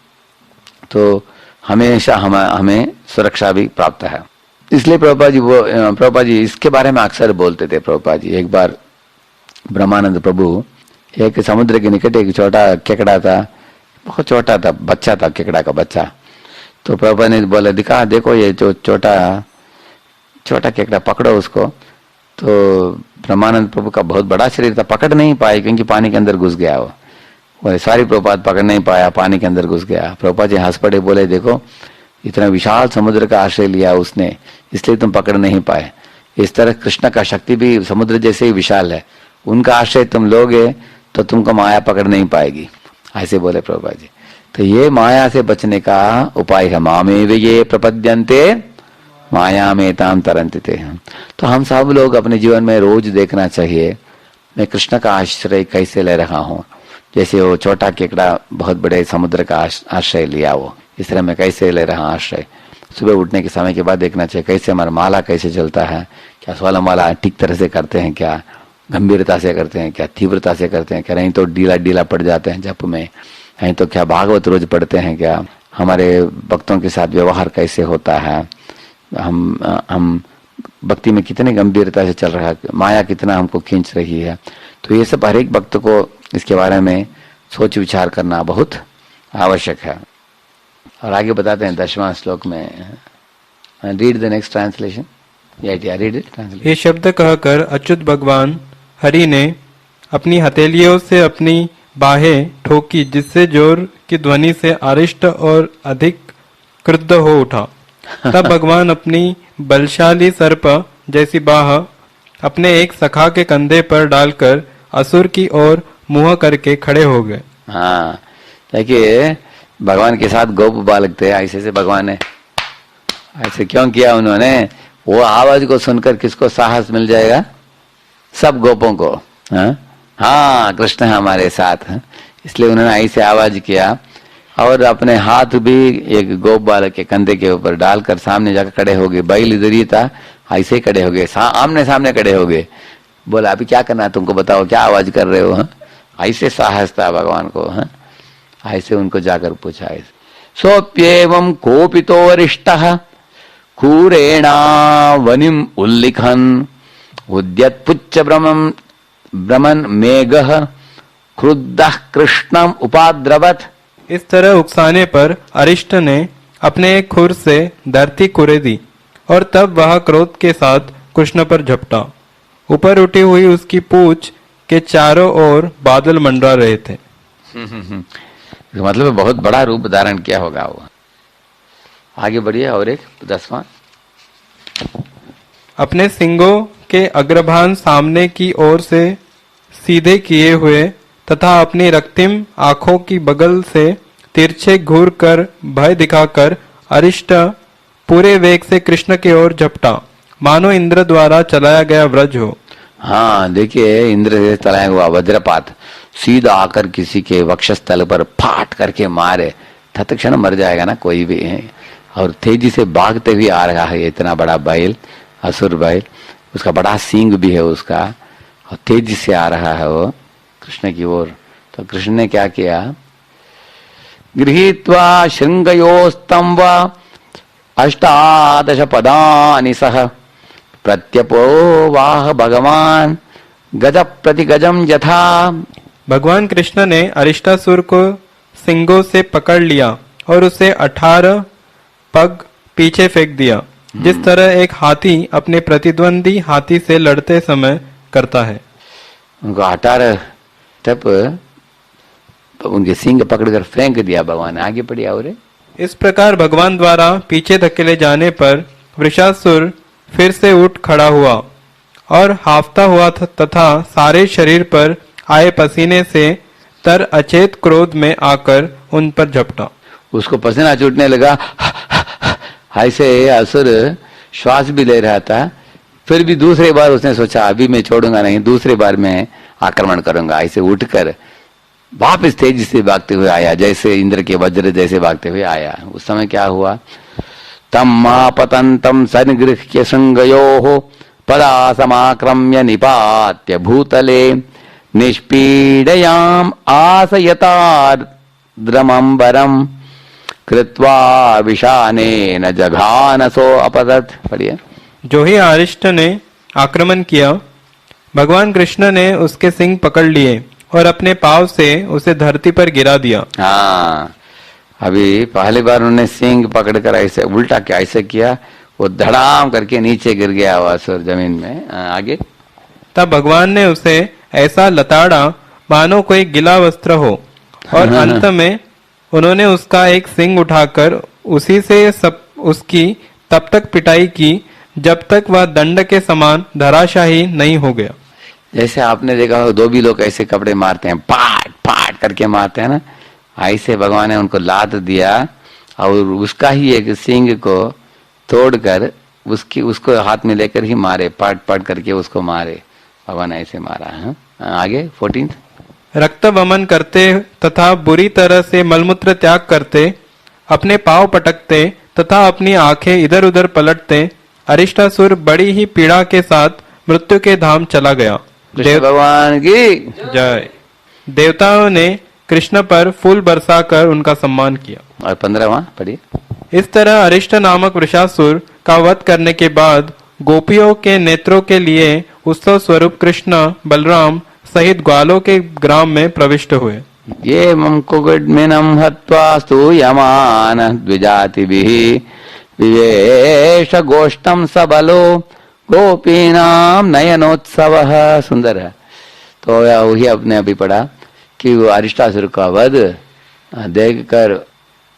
तो हमेशा हमें सुरक्षा भी प्राप्त है। इसलिए प्रभुपाद जी इसके बारे में अक्सर बोलते थे। प्रभुपाद जी एक बार ब्रह्मानंद प्रभु एक समुद्र के निकट एक छोटा केकड़ा था, बहुत छोटा था, बच्चा था, केकड़ा का बच्चा। तो प्रभुपाद ने बोला दिखा देखो ये जो छोटा केकड़ा, पकड़ो उसको। तो ब्रह्मानंद प्रभु का बहुत बड़ा शरीर था, पकड़ नहीं पाए क्योंकि पानी के अंदर घुस गया वो सारी प्रभुपाद पकड़ नहीं पाया, पानी के अंदर घुस गया। प्रभुपाद जी हंस पड़े, बोले देखो इतना विशाल समुद्र का आश्रय लिया उसने, इसलिए तुम पकड़ नहीं पाए। इस तरह कृष्ण का शक्ति भी समुद्र जैसे ही विशाल है, उनका आश्रय तुम लोगे तो तुमको माया पकड़ नहीं पाएगी, ऐसे बोले प्रभुपाद जी। तो ये माया से बचने का उपाय है, मामेव ये प्रपद्यन्ते माया में ताम तरंते। तो हम सब लोग अपने जीवन में रोज देखना चाहिए मैं कृष्ण का आश्रय कैसे ले रहा हूँ। जैसे वो छोटा केकड़ा बहुत बड़े समुद्र का आश्रय लिया, वो इस तरह मैं कैसे ले रहा आश्रय। सुबह उठने के समय के बाद देखना चाहिए कैसे हमारा माला कैसे चलता है, क्या 16 माला ठीक तरह से करते हैं, क्या गंभीरता से करते हैं, क्या तीव्रता से करते हैं, क्या नहीं तो ढीला पड़ जाते हैं जप में, नहीं तो क्या भागवत रोज पढ़ते हैं, क्या हमारे भक्तों के साथ व्यवहार कैसे होता है, हम भक्ति में कितने गंभीरता से चल रहा है, माया कितना हमको खींच रही है। तो ये सब हर एक भक्त को इसके बारे में सोच विचार करना बहुत आवश्यक है। और आगे बताते हैं 10वां श्लोक में, read the next translation. Read it. ये शब्द कहकर अच्युत भगवान हरि ने अपनी हथेलियों से अपनी बाहें ठोकी, जिससे जोर की ध्वनि से अरिष्ट और अधिक क्रुद्ध हो उठा। तब भगवान अपनी बलशाली सर्प जैसी बाह अपने एक सखा के कंधे पर डालकर असुर की ओर मुंह करके खड़े हो गए। हाँ, देखिए भगवान के साथ गोप बालक थे, ऐसे से भगवान ने ऐसे क्यों किया उन्होंने? वो आवाज को सुनकर किसको साहस मिल जाएगा? सब गोपों को। हाँ कृष्ण हमारे साथ हैं, इसलिए उन्होंने ऐसे आवाज किया और अपने हाथ भी एक गोप बालक के कंधे के ऊपर डालकर सामने जाकर खड़े हो गए। बैल इधर ही था, ऐसे ही खड़े हो गए, आमने सामने खड़े हो गए। बोला अभी क्या करना है तुमको, बताओ क्या आवाज कर रहे हो? ऐसे साहस था भगवान को। ऐसे उनको जाकर पूछा। सोप्येवं कोपितोऽरिष्टः कूरेणावनिम् उल्लिखन् उद्यत्पुच्च भ्रमन् मेघः क्रुद्धः कृष्णम् उपाद्रवत्। इस तरह उकसाने पर अरिष्ट ने अपने एक खुर से धरती कुरे दी और तब वह क्रोध के साथ कृष्ण पर झपटा। ऊपर उठी हुई उसकी पूंछ के चारों ओर बादल मंडरा रहे थे। मतलब बहुत बड़ा रूप धारण किया होगा वो। आगे बढ़िए और एक 10वां। अपने सिंगों के अग्रभाग सामने की ओर से सीधे किए हुए तथा अपनी रक्तिम आंखों की बगल से तिरछे घूर कर भय दिखाकर अरिष्ट पूरे वेग से कृष्ण की ओर झपटा, मानो इंद्र द्वारा चलाया गया व्रज हो। हाँ देखिए, इंद्र से चलाया हुआ वज्रपात सीधा आकर किसी के वक्षस्थल पर फाट करके मारे, तत्क्षण मर जाएगा ना कोई भी है। और तेजी से भागते हुए आ रहा है इतना बड़ा बैल, असुर बैल, उसका बड़ा सींग भी है उसका, और तेजी से आ रहा है वो कृष्ण की ओर। तो कृष्ण ने क्या किया, गृहीत्वा शृंगयोस्तंभ अष्टादश पदानि सह प्रत्यपोवाह भगवान गज प्रति गजम यथा। भगवान कृष्ण ने अरिष्टासुर को सिंगों से पकड़ लिया और उसे 18 पग पीछे फेंक दिया, जिस तरह एक हाथी अपने प्रतिद्वंदी हाथी से लड़ते समय करता है। उनको 18 स्टेप उनके सिंग पकड़कर फेंक दिया भगवान। आगे बढ़िया। और इस प्रकार भगवान द्वारा पीछे धकेले जाने पर वृषासुर फिर से उठ खड़ा हुआ और हाफता हुआ तथा सारे शरीर पर आए पसीने से तर अचेत क्रोध में आकर उन पर झपटा। उसको पसीना छूटने लगा, ऐसे असुर श्वास भी ले रहा था। फिर भी दूसरी बार उसने सोचा अभी मैं छोड़ूंगा नहीं, दूसरी बार मैं आक्रमण करूंगा। ऐसे उठकर वापस तेजी से भागते हुए आया, जैसे इंद्र के वज्र जैसे भागते हुए आया। उस समय क्या हुआ, तम मापतंतम सनिगृह्य शृंगयोः पदा समाक्रम्य निपात्य भूतले निष्पीडयाम आसयतार्द्रमंबरम कृत्वा विशानेन जघानसो अपतत। पढ़िए। जो ही अरिष्ट ने आक्रमण किया, भगवान कृष्ण ने उसके सिंग पकड़ लिए और अपने पांव से उसे धरती पर गिरा दिया। हाँ, अभी पहली बार उन्होंने सिंग पकड़कर ऐसे उल्टा क्या ऐसे किया, वो धड़ाम करके नीचे गिर गया वो असुर जमीन में। आगे। तब भगवान ने उसे ऐसा लताड़ा मानो कोई गिला वस्त्र हो, और अंत में उन्होंने उसका एक सिंग उठाकर उसी से सब उसकी तब तक पिटाई की जब तक वह दंड के समान धराशाही नहीं हो गया। जैसे आपने देखा हो दो भी लोग ऐसे कपड़े मारते हैं, पाट पाट करके मारते हैं ना, ऐसे भगवान ने उनको लात दिया और उसका ही एक सिंग को तोड़कर उसको हाथ में लेकर ही मारे, पाट पाट करके उसको मारे। भगवान ऐसे मारा है। आगे 14। रक्त वमन करते तथा बुरी तरह से मलमूत्र त्याग करते, अपने पांव पटकते तथा अपनी आंखें इधर उधर पलटते अरिष्टासुर बड़ी ही पीड़ा के साथ मृत्यु के धाम चला गया। भगवान की जय। देवताओं ने कृष्ण पर फूल बरसाकर उनका सम्मान किया। और 15वां पढ़िए। इस तरह अरिष्ट नामक वृषासुर का वध करने के बाद गोपियों के नेत्रों के लिए उत्सव स्वरूप कृष्ण बलराम सहित ग्वालों के ग्राम में प्रविष्ट हुए। ये ममकुगुड्मिनं हत्वा स्तूयमान द्विजातिभिः विवेश गोष्ठम सबलो गोपीनाम नयनोत्सवः। सुंदर है। तो वही अपने अभी पढ़ा कि वो अरिष्टासुर का वध देखकर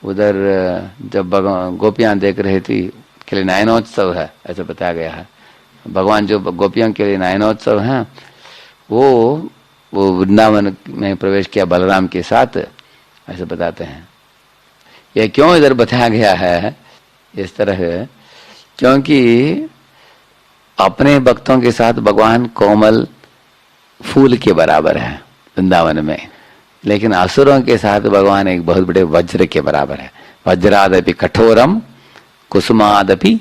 उधर जब गोपियां देख रही थी के लिए नयनोत्सव है, ऐसा बताया गया है। भगवान जो गोपियों के लिए नयनोत्सव है, वो वृंदावन में प्रवेश किया बलराम के साथ, ऐसे बताते हैं। यह क्यों इधर बताया गया है इस तरह है, क्योंकि अपने भक्तों के साथ भगवान कोमल फूल के बराबर है वृंदावन में, लेकिन असुरों के साथ भगवान एक बहुत बड़े वज्र के बराबर है। वज्रादपि कठोरम कुसुमादपि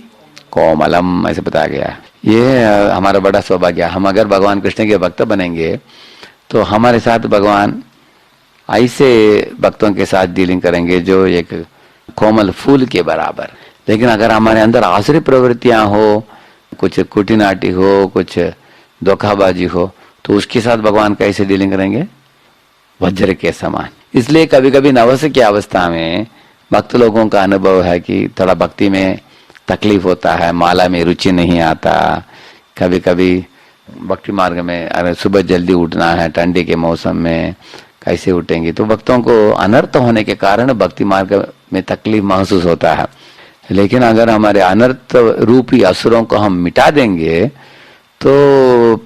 कोमलम, ऐसे बताया गया। ये हमारा बड़ा सौभाग्य। हम अगर भगवान कृष्ण के भक्त बनेंगे तो हमारे साथ भगवान ऐसे भक्तों के साथ डीलिंग करेंगे जो एक कोमल फूल के बराबर। लेकिन अगर हमारे अंदर आसुरी प्रवृत्तियां हो, कुछ कुटिनाटी हो, कुछ धोखाबाजी हो, तो उसके साथ भगवान कैसे डीलिंग करेंगे? वज्र के समान। इसलिए कभी कभी नवस की अवस्था में भक्त लोगों का अनुभव है कि थोड़ा भक्ति में तकलीफ होता है, माला में रुचि नहीं आता। कभी कभी भक्ति मार्ग में अरे सुबह जल्दी उठना है, ठंडी के मौसम में कैसे उठेंगे? तो भक्तों को अनर्थ होने के कारण भक्ति मार्ग में तकलीफ महसूस होता है। लेकिन अगर हमारे अनर्थ रूपी असुरों को हम मिटा देंगे तो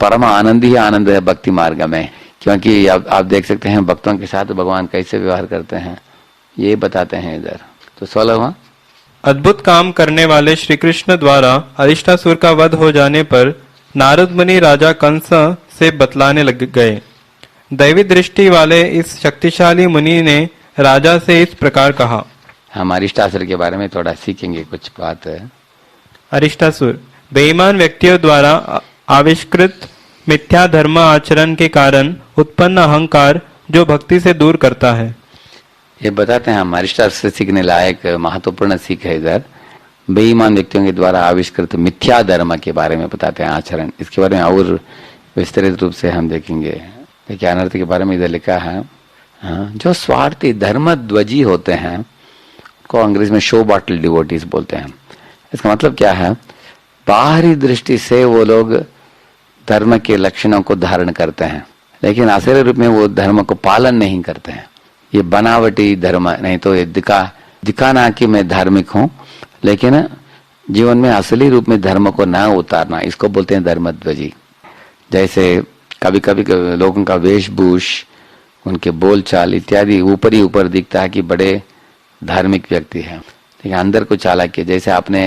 परम आनंद ही आनंद है भक्ति मार्ग में। क्योंकि आप देख सकते हैं भक्तों के साथ भगवान कैसे व्यवहार करते हैं, ये बताते हैं इधर। तो 16वां, अद्भुत काम करने वाले श्री कृष्ण द्वारा अरिष्टासुर का वध हो जाने पर नारद मुनि राजा कंस से बतलाने लग गए। दैवी दृष्टि वाले इस शक्तिशाली मुनि ने राजा से इस प्रकार कहा। हम अरिष्टासुर के बारे में थोड़ा सीखेंगे कुछ बात है। अरिष्टासुर बेईमान व्यक्तियों द्वारा आविष्कृत मिथ्या धर्म आचरण के कारण उत्पन्न अहंकार जो भक्ति से दूर करता है। ये बताते हैं हम अरिष्टासुर से सीखने लायक महत्वपूर्ण सीख है इधर। बेईमान व्यक्तियों के द्वारा आविष्कृत मिथ्या धर्म के बारे में बताते हैं आचरण। इसके बारे में और विस्तृत रूप से हम देखेंगे। देखिए अनर्थ के बारे में इधर लिखा है, जो स्वार्थी धर्म ध्वजी होते हैं को अंग्रेजी में शो बॉटल डिवोटीज बोलते हैं। इसका मतलब क्या है? बाहरी दृष्टि से वो लोग धर्म के लक्षणों को धारण करते हैं, लेकिन असली रूप में वो धर्म को पालन नहीं करते हैं। ये बनावटी धर्म नहीं तो ये दिखाना कि मैं धार्मिक हूँ, लेकिन जीवन में असली रूप में धर्म को ना उतारना, इसको बोलते हैं धर्मध्वजी। जैसे कभी कभी लोगों का वेशभूष, उनके बोलचाल इत्यादि ऊपर ही ऊपर दिखता है कि बड़े धार्मिक व्यक्ति हैं, लेकिन अंदर कुछ अलग है। जैसे आपने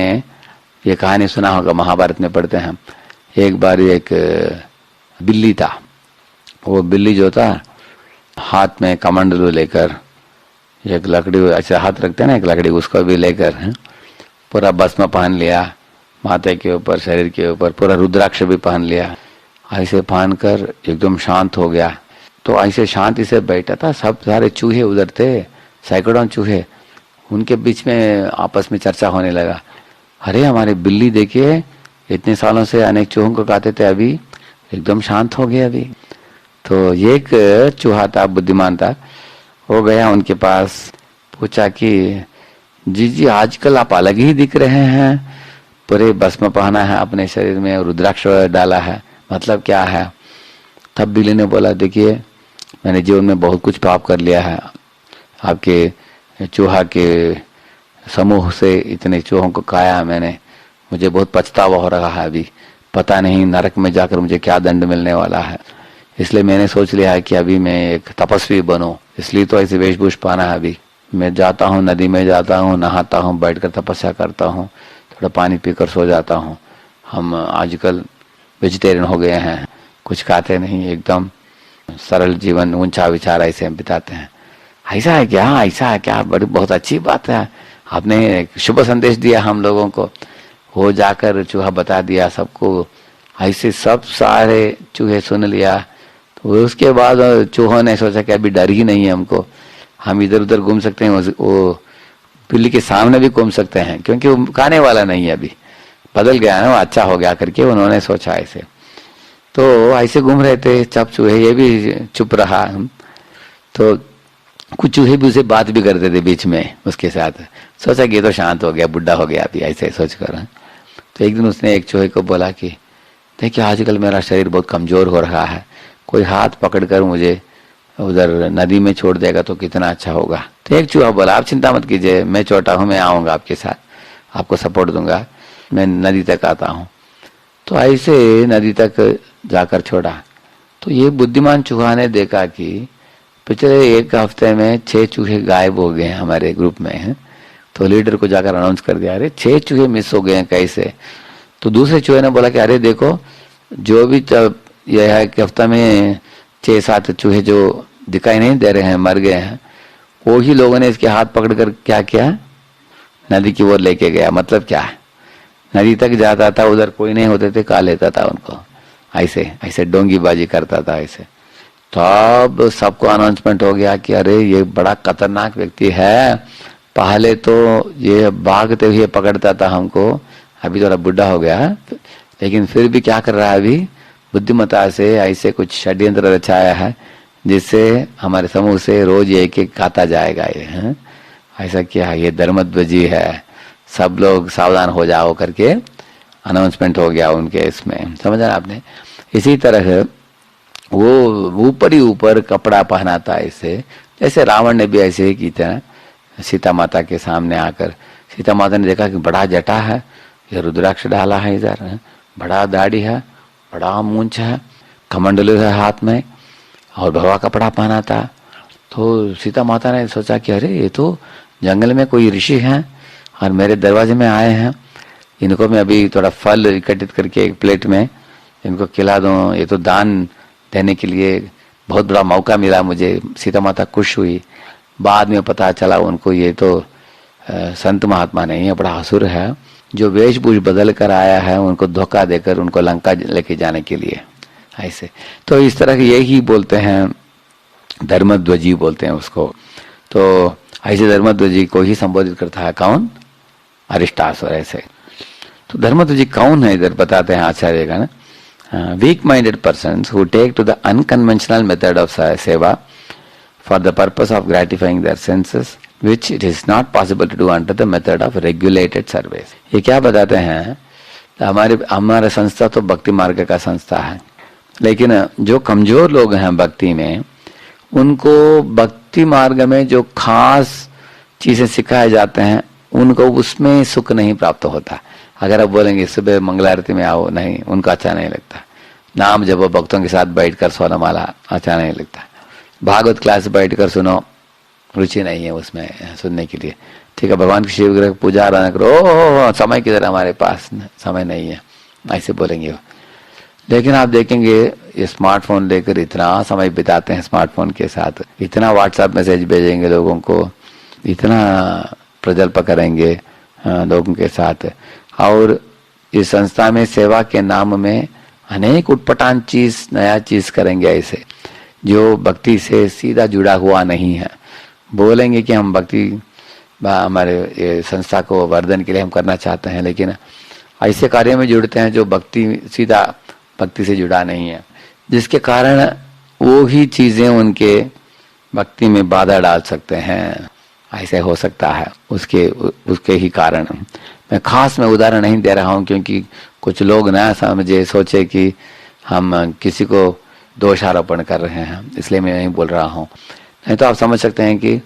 ये कहानी सुना होगा, महाभारत में पढ़ते हैं। एक बार एक बिल्ली था, वो बिल्ली जो था हाथ में कमंडलू लेकर, एक लकड़ी ऐसे हाथ रखते हैं ना, एक लकड़ी, उसको भी लेकर पूरा भस्म पहन लिया माथे के ऊपर, शरीर के ऊपर, पूरा रुद्राक्ष भी पहन लिया। ऐसे पहन कर एकदम शांत हो गया। तो ऐसे शांति से बैठा था, सब सारे चूहे उधर थे, सैकड़ों चूहे, उनके बीच में आपस में चर्चा होने लगा। अरे हमारे बिल्ली देखिए, इतने सालों से अनेक चूहों को खाते थे, अभी एकदम शांत हो गया अभी। तो ये एक चूहा था, बुद्धिमान था, वो गया उनके पास, पूछा कि जी आजकल आप अलग ही दिख रहे हैं, पूरे भस्म पहना है अपने शरीर में, रुद्राक्ष डाला है, मतलब क्या है? तब बिल्ली ने बोला, देखिए मैंने जीवन में बहुत कुछ पाप कर लिया है, आपके चूहा के समूह से इतने चूहों को खाया मैंने, मुझे बहुत पछतावा हो रहा है अभी, पता नहीं नरक में जाकर मुझे क्या दंड मिलने वाला है। इसलिए मैंने सोच लिया है कि अभी मैं एक तपस्वी बनूं, इसलिए तो ऐसे वेशभूष पाना है। अभी मैं जाता हूँ, नदी में जाता हूँ, नहाता हूँ, बैठकर तपस्या करता हूँ, थोड़ा पानी पीकर सो जाता हूँ। हम आजकल वेजिटेरियन हो गए हैं, कुछ खाते नहीं, एकदम सरल जीवन, ऊंचा विचार ऐसे बिताते हैं। ऐसा है क्या? ऐसा है क्या? बड़ी बहुत अच्छी बात है, आपने एक शुभ संदेश दिया हम लोगों को। वो जाकर चूहा बता दिया सबको, ऐसे सब सारे चूहे सुन लिया। तो उसके बाद चूहों ने सोचा कि अभी डर ही नहीं है हमको, हम इधर उधर घूम सकते हैं, वो बिल्ली के सामने भी घूम सकते हैं, क्योंकि वो खाने वाला नहीं है, अभी बदल गया ना, वो अच्छा हो गया करके उन्होंने सोचा ऐसे। तो ऐसे घूम रहे थे सब चूहे, ये भी चुप रहा। तो कुछ चूहे भी उसे बात भी करते थे बीच में उसके साथ, सोचा कि ये तो शांत हो गया, बुढ़ा हो गया अभी, ऐसे सोचकर। तो एक दिन उसने एक चूहे को बोला कि देखिए आजकल मेरा शरीर बहुत कमजोर हो रहा है, कोई हाथ पकड़कर मुझे उधर नदी में छोड़ देगा तो कितना अच्छा होगा। तो एक चूहा बोला, आप चिंता मत कीजिए, मैं छोटा हूँ, मैं आऊँगा आपके साथ, आपको सपोर्ट दूंगा, मैं नदी तक आता हूँ। तो ऐसे नदी तक जाकर छोड़ा। तो ये बुद्धिमान चूहा ने देखा कि पिछले एक हफ्ते में 6 चूहे गायब हो गए हमारे ग्रुप में हैं। तो लीडर को जाकर अनाउंस कर दिया, अरे 6 चूहे मिस हो गए हैं कैसे? तो दूसरे चूहे ने बोला कि अरे देखो, जो भी यह है कि हफ्ता में 6-7 चूहे जो दिखाई नहीं दे रहे हैं, मर गए हैं, वो ही लोगों ने इसके हाथ पकड़कर क्या किया, नदी की ओर लेके गया। मतलब क्या है, नदी तक जाता था, उधर कोई नहीं होते थे, खा लेता था उनको, ऐसे ऐसे डोंगीबाजी करता था ऐसे। तो अब सबको अनाउंसमेंट हो गया कि अरे ये बड़ा खतरनाक व्यक्ति है, पहले तो ये भागते हुए पकड़ता था हमको, अभी थोड़ा बुढ़ा हो गया, लेकिन फिर भी क्या कर रहा है, अभी बुद्धिमत्ता से ऐसे कुछ षड्यंत्र रचाया है जिससे हमारे समूह से रोज एक एक खाता जाएगा ये है? ऐसा क्या है, ये धर्मध्वजी है, सब लोग सावधान हो जाओ करके अनाउंसमेंट हो गया उनके इसमें, समझा आपने। इसी तरह वो ऊपर ही ऊपर कपड़ा पहना था ऐसे, जैसे रावण ने भी ऐसे ही की था सीता माता के सामने आकर। सीता माता ने देखा कि बड़ा जटा है, ये रुद्राक्ष डाला है इधर, बड़ा दाढ़ी है, बड़ा मूंछ है, कमंडलू है हाथ में और भगवा कपड़ा पहना था। तो सीता माता ने सोचा कि अरे ये तो जंगल में कोई ऋषि हैं और मेरे दरवाजे में आए हैं, इनको मैं अभी थोड़ा फल इकट्ठित करके एक प्लेट में इनको खिला दूं, ये तो दान देने के लिए बहुत बड़ा मौका मिला मुझे। सीता माता खुश हुई। बाद में पता चला उनको ये तो संत महात्मा नहीं है, बड़ा असुर है जो वेशभूष बदल कर आया है उनको धोखा देकर उनको लंका लेके जाने के लिए। ऐसे तो इस तरह के यही बोलते हैं, धर्मध्वजी बोलते हैं उसको। तो ऐसे धर्मध्वजी को ही संबोधित करता है कौन, अरिष्टासुर। ऐसे तो धर्मध्वजी कौन है इधर बताते हैं आचार्य का ना, weak minded persons who take to the unconventional method of seva for the purpose of gratifying their senses, which it is not possible to do under the method of regulated service। ये क्या बताते हैं, हमारे संस्था तो भक्ति मार्ग का संस्था है, लेकिन जो कमजोर लोग हैं भक्ति में, उनको भक्ति मार्ग में जो खास चीजें सिखाए जाते हैं उनको उसमें सुख नहीं प्राप्त होता। अगर आप बोलेंगे सुबह मंगल आरती में आओ, नहीं, उनको अच्छा नहीं लगता। नाम जब वो भक्तों के साथ बैठकर सोना माला अच्छा नहीं लगता। भागवत क्लास बैठकर सुनो, रुचि नहीं है उसमें सुनने के लिए। ठीक है, भगवान की शिव ग्रह पूजा आराधना करो, समय किधर हमारे पास, समय नहीं है, ऐसे बोलेंगे वो। लेकिन आप देखेंगे ये स्मार्टफोन लेकर इतना समय बिताते हैं स्मार्टफोन के साथ, इतना व्हाट्सएप मैसेज भेजेंगे लोगों को, इतना प्रजल्प करेंगे लोगों के साथ, और इस संस्था में सेवा के नाम में अनेक उटपटांग चीज, नया चीज करेंगे ऐसे जो भक्ति से सीधा जुड़ा हुआ नहीं है। बोलेंगे कि हम भक्ति हमारे ये संस्था को वर्धन के लिए हम करना चाहते हैं, लेकिन ऐसे कार्य में जुड़ते हैं जो भक्ति सीधा भक्ति से जुड़ा नहीं है, जिसके कारण वो ही चीजें उनके भक्ति में बाधा डाल सकते हैं। ऐसे हो सकता है उसके ही कारण। मैं खास में उदाहरण नहीं दे रहा हूँ क्योंकि कुछ लोग ना समझे, सोचे कि हम किसी को दोषारोपण कर रहे हैं, इसलिए मैं नहीं बोल रहा हूँ। नहीं तो आप समझ सकते हैं कि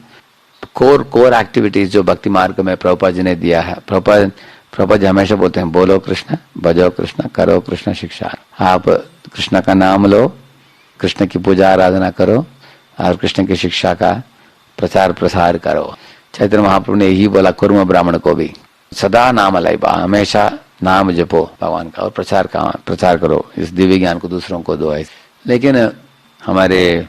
कोर एक्टिविटीज जो भक्ति मार्ग में प्रभुपाद जी ने दिया है। प्रभुपाद जी हमेशा बोलते हैं बोलो कृष्ण, भजो कृष्ण, करो कृष्ण शिक्षा। आप कृष्ण का नाम लो, कृष्ण की पूजा आराधना करो और कृष्ण की शिक्षा का प्रचार प्रसार करो। चैतन्य महाप्रभु ने यही बोला कुर्म ब्राह्मण को भी, सदा नाम लैबा, हमेशा नाम जपो भगवान का और प्रचार करो, इस दिव्य ज्ञान को दूसरों को दो। लेकिन हमारे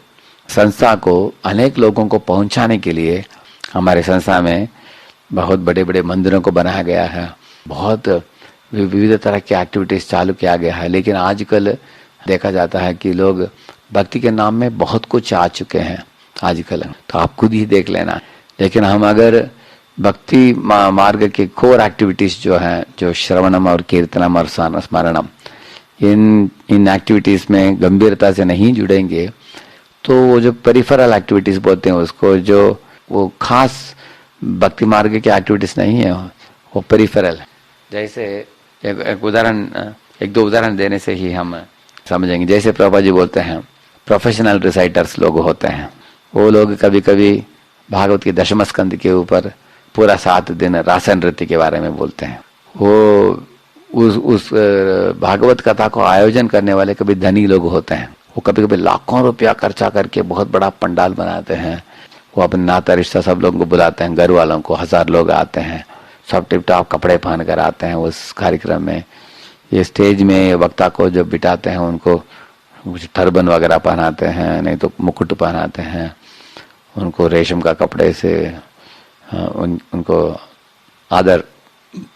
संस्था को अनेक लोगों को पहुंचाने के लिए हमारे संस्था में बहुत बड़े बड़े मंदिरों को बनाया गया है, बहुत विविध तरह की एक्टिविटीज चालू किया गया है। लेकिन आजकल देखा जाता है कि लोग भक्ति के नाम में बहुत कुछ आ चुके हैं आजकल, तो आप खुद ही देख लेना। लेकिन हम अगर भक्ति मार्ग के कोर एक्टिविटीज जो हैं, जो श्रवणम और कीर्तनम और स्मरणम, इन एक्टिविटीज में गंभीरता से नहीं जुड़ेंगे तो वो जो पेरिफेरल एक्टिविटीज बोलते हैं उसको, जो वो खास भक्ति मार्ग की एक्टिविटीज नहीं है, वो पेरिफेरल है। जैसे एक दो उदाहरण देने से ही हम समझेंगे। जैसे प्रभुपाद जी बोलते हैं प्रोफेशनल रिसाइटर्स लोग होते हैं, वो लोग कभी कभी भागवत के दशम स्कंद के ऊपर पूरा 7 दिन रास नृत्य के बारे में बोलते हैं। वो उस भागवत कथा को आयोजन करने वाले कभी धनी लोग होते हैं, वो कभी कभी लाखों रुपया खर्चा करके बहुत बड़ा पंडाल बनाते हैं। वो अपने नाता रिश्ता सब लोगों को बुलाते हैं, घर वालों को, 1000 लोग आते हैं, सब टिप टॉप कपड़े पहन कर आते हैं उस कार्यक्रम में। ये स्टेज में वक्ता को जब बिठाते हैं उनको कुछ टर्बन वगैरह पहनाते हैं, नहीं तो मुकुट पहनाते हैं, उनको रेशम का कपड़े से उनको आदर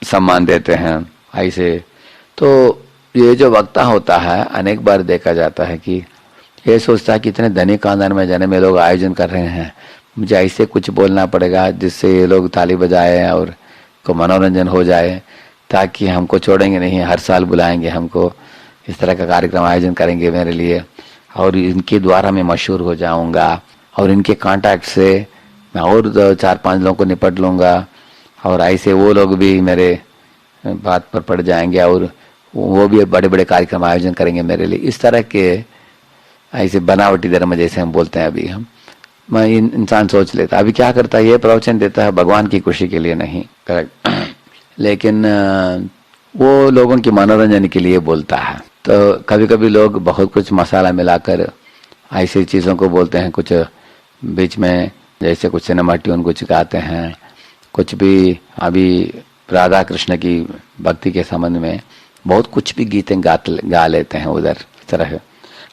सम्मान देते हैं। ऐसे तो ये जो वक्ता होता है अनेक बार देखा जाता है कि ये सोचता है कि इतने धनी खानदान में जाने में लोग आयोजन कर रहे हैं, मुझे ऐसे कुछ बोलना पड़ेगा जिससे ये लोग ताली बजाए और को मनोरंजन हो जाए, ताकि हमको छोड़ेंगे नहीं, हर साल बुलाएंगे हमको, इस तरह का कार्यक्रम आयोजन करेंगे मेरे लिए, और इनके द्वारा मैं मशहूर हो जाऊंगा, और इनके कांटेक्ट से मैं और 4-5 लोगों को निपट लूँगा, और ऐसे वो लोग भी मेरे बात पर पड़ जाएंगे और वो भी बड़े बड़े कार्यक्रम आयोजन करेंगे मेरे लिए। इस तरह के ऐसे बनावटी धर्म जैसे हम बोलते हैं अभी हम, मैं इंसान सोच लेता, अभी क्या करता है, ये प्रवचन देता है भगवान की खुशी के लिए नहीं, करेक्ट, लेकिन वो लोगों के मनोरंजन के लिए बोलता है। तो कभी कभी लोग बहुत कुछ मसाला मिलाकर ऐसी चीज़ों को बोलते हैं, कुछ बीच में जैसे कुछ सिनेमा ट्यून कुछ गाते हैं, कुछ भी अभी राधा कृष्ण की भक्ति के संबंध में बहुत कुछ भी गीतें गा लेते हैं उधर इस तरह,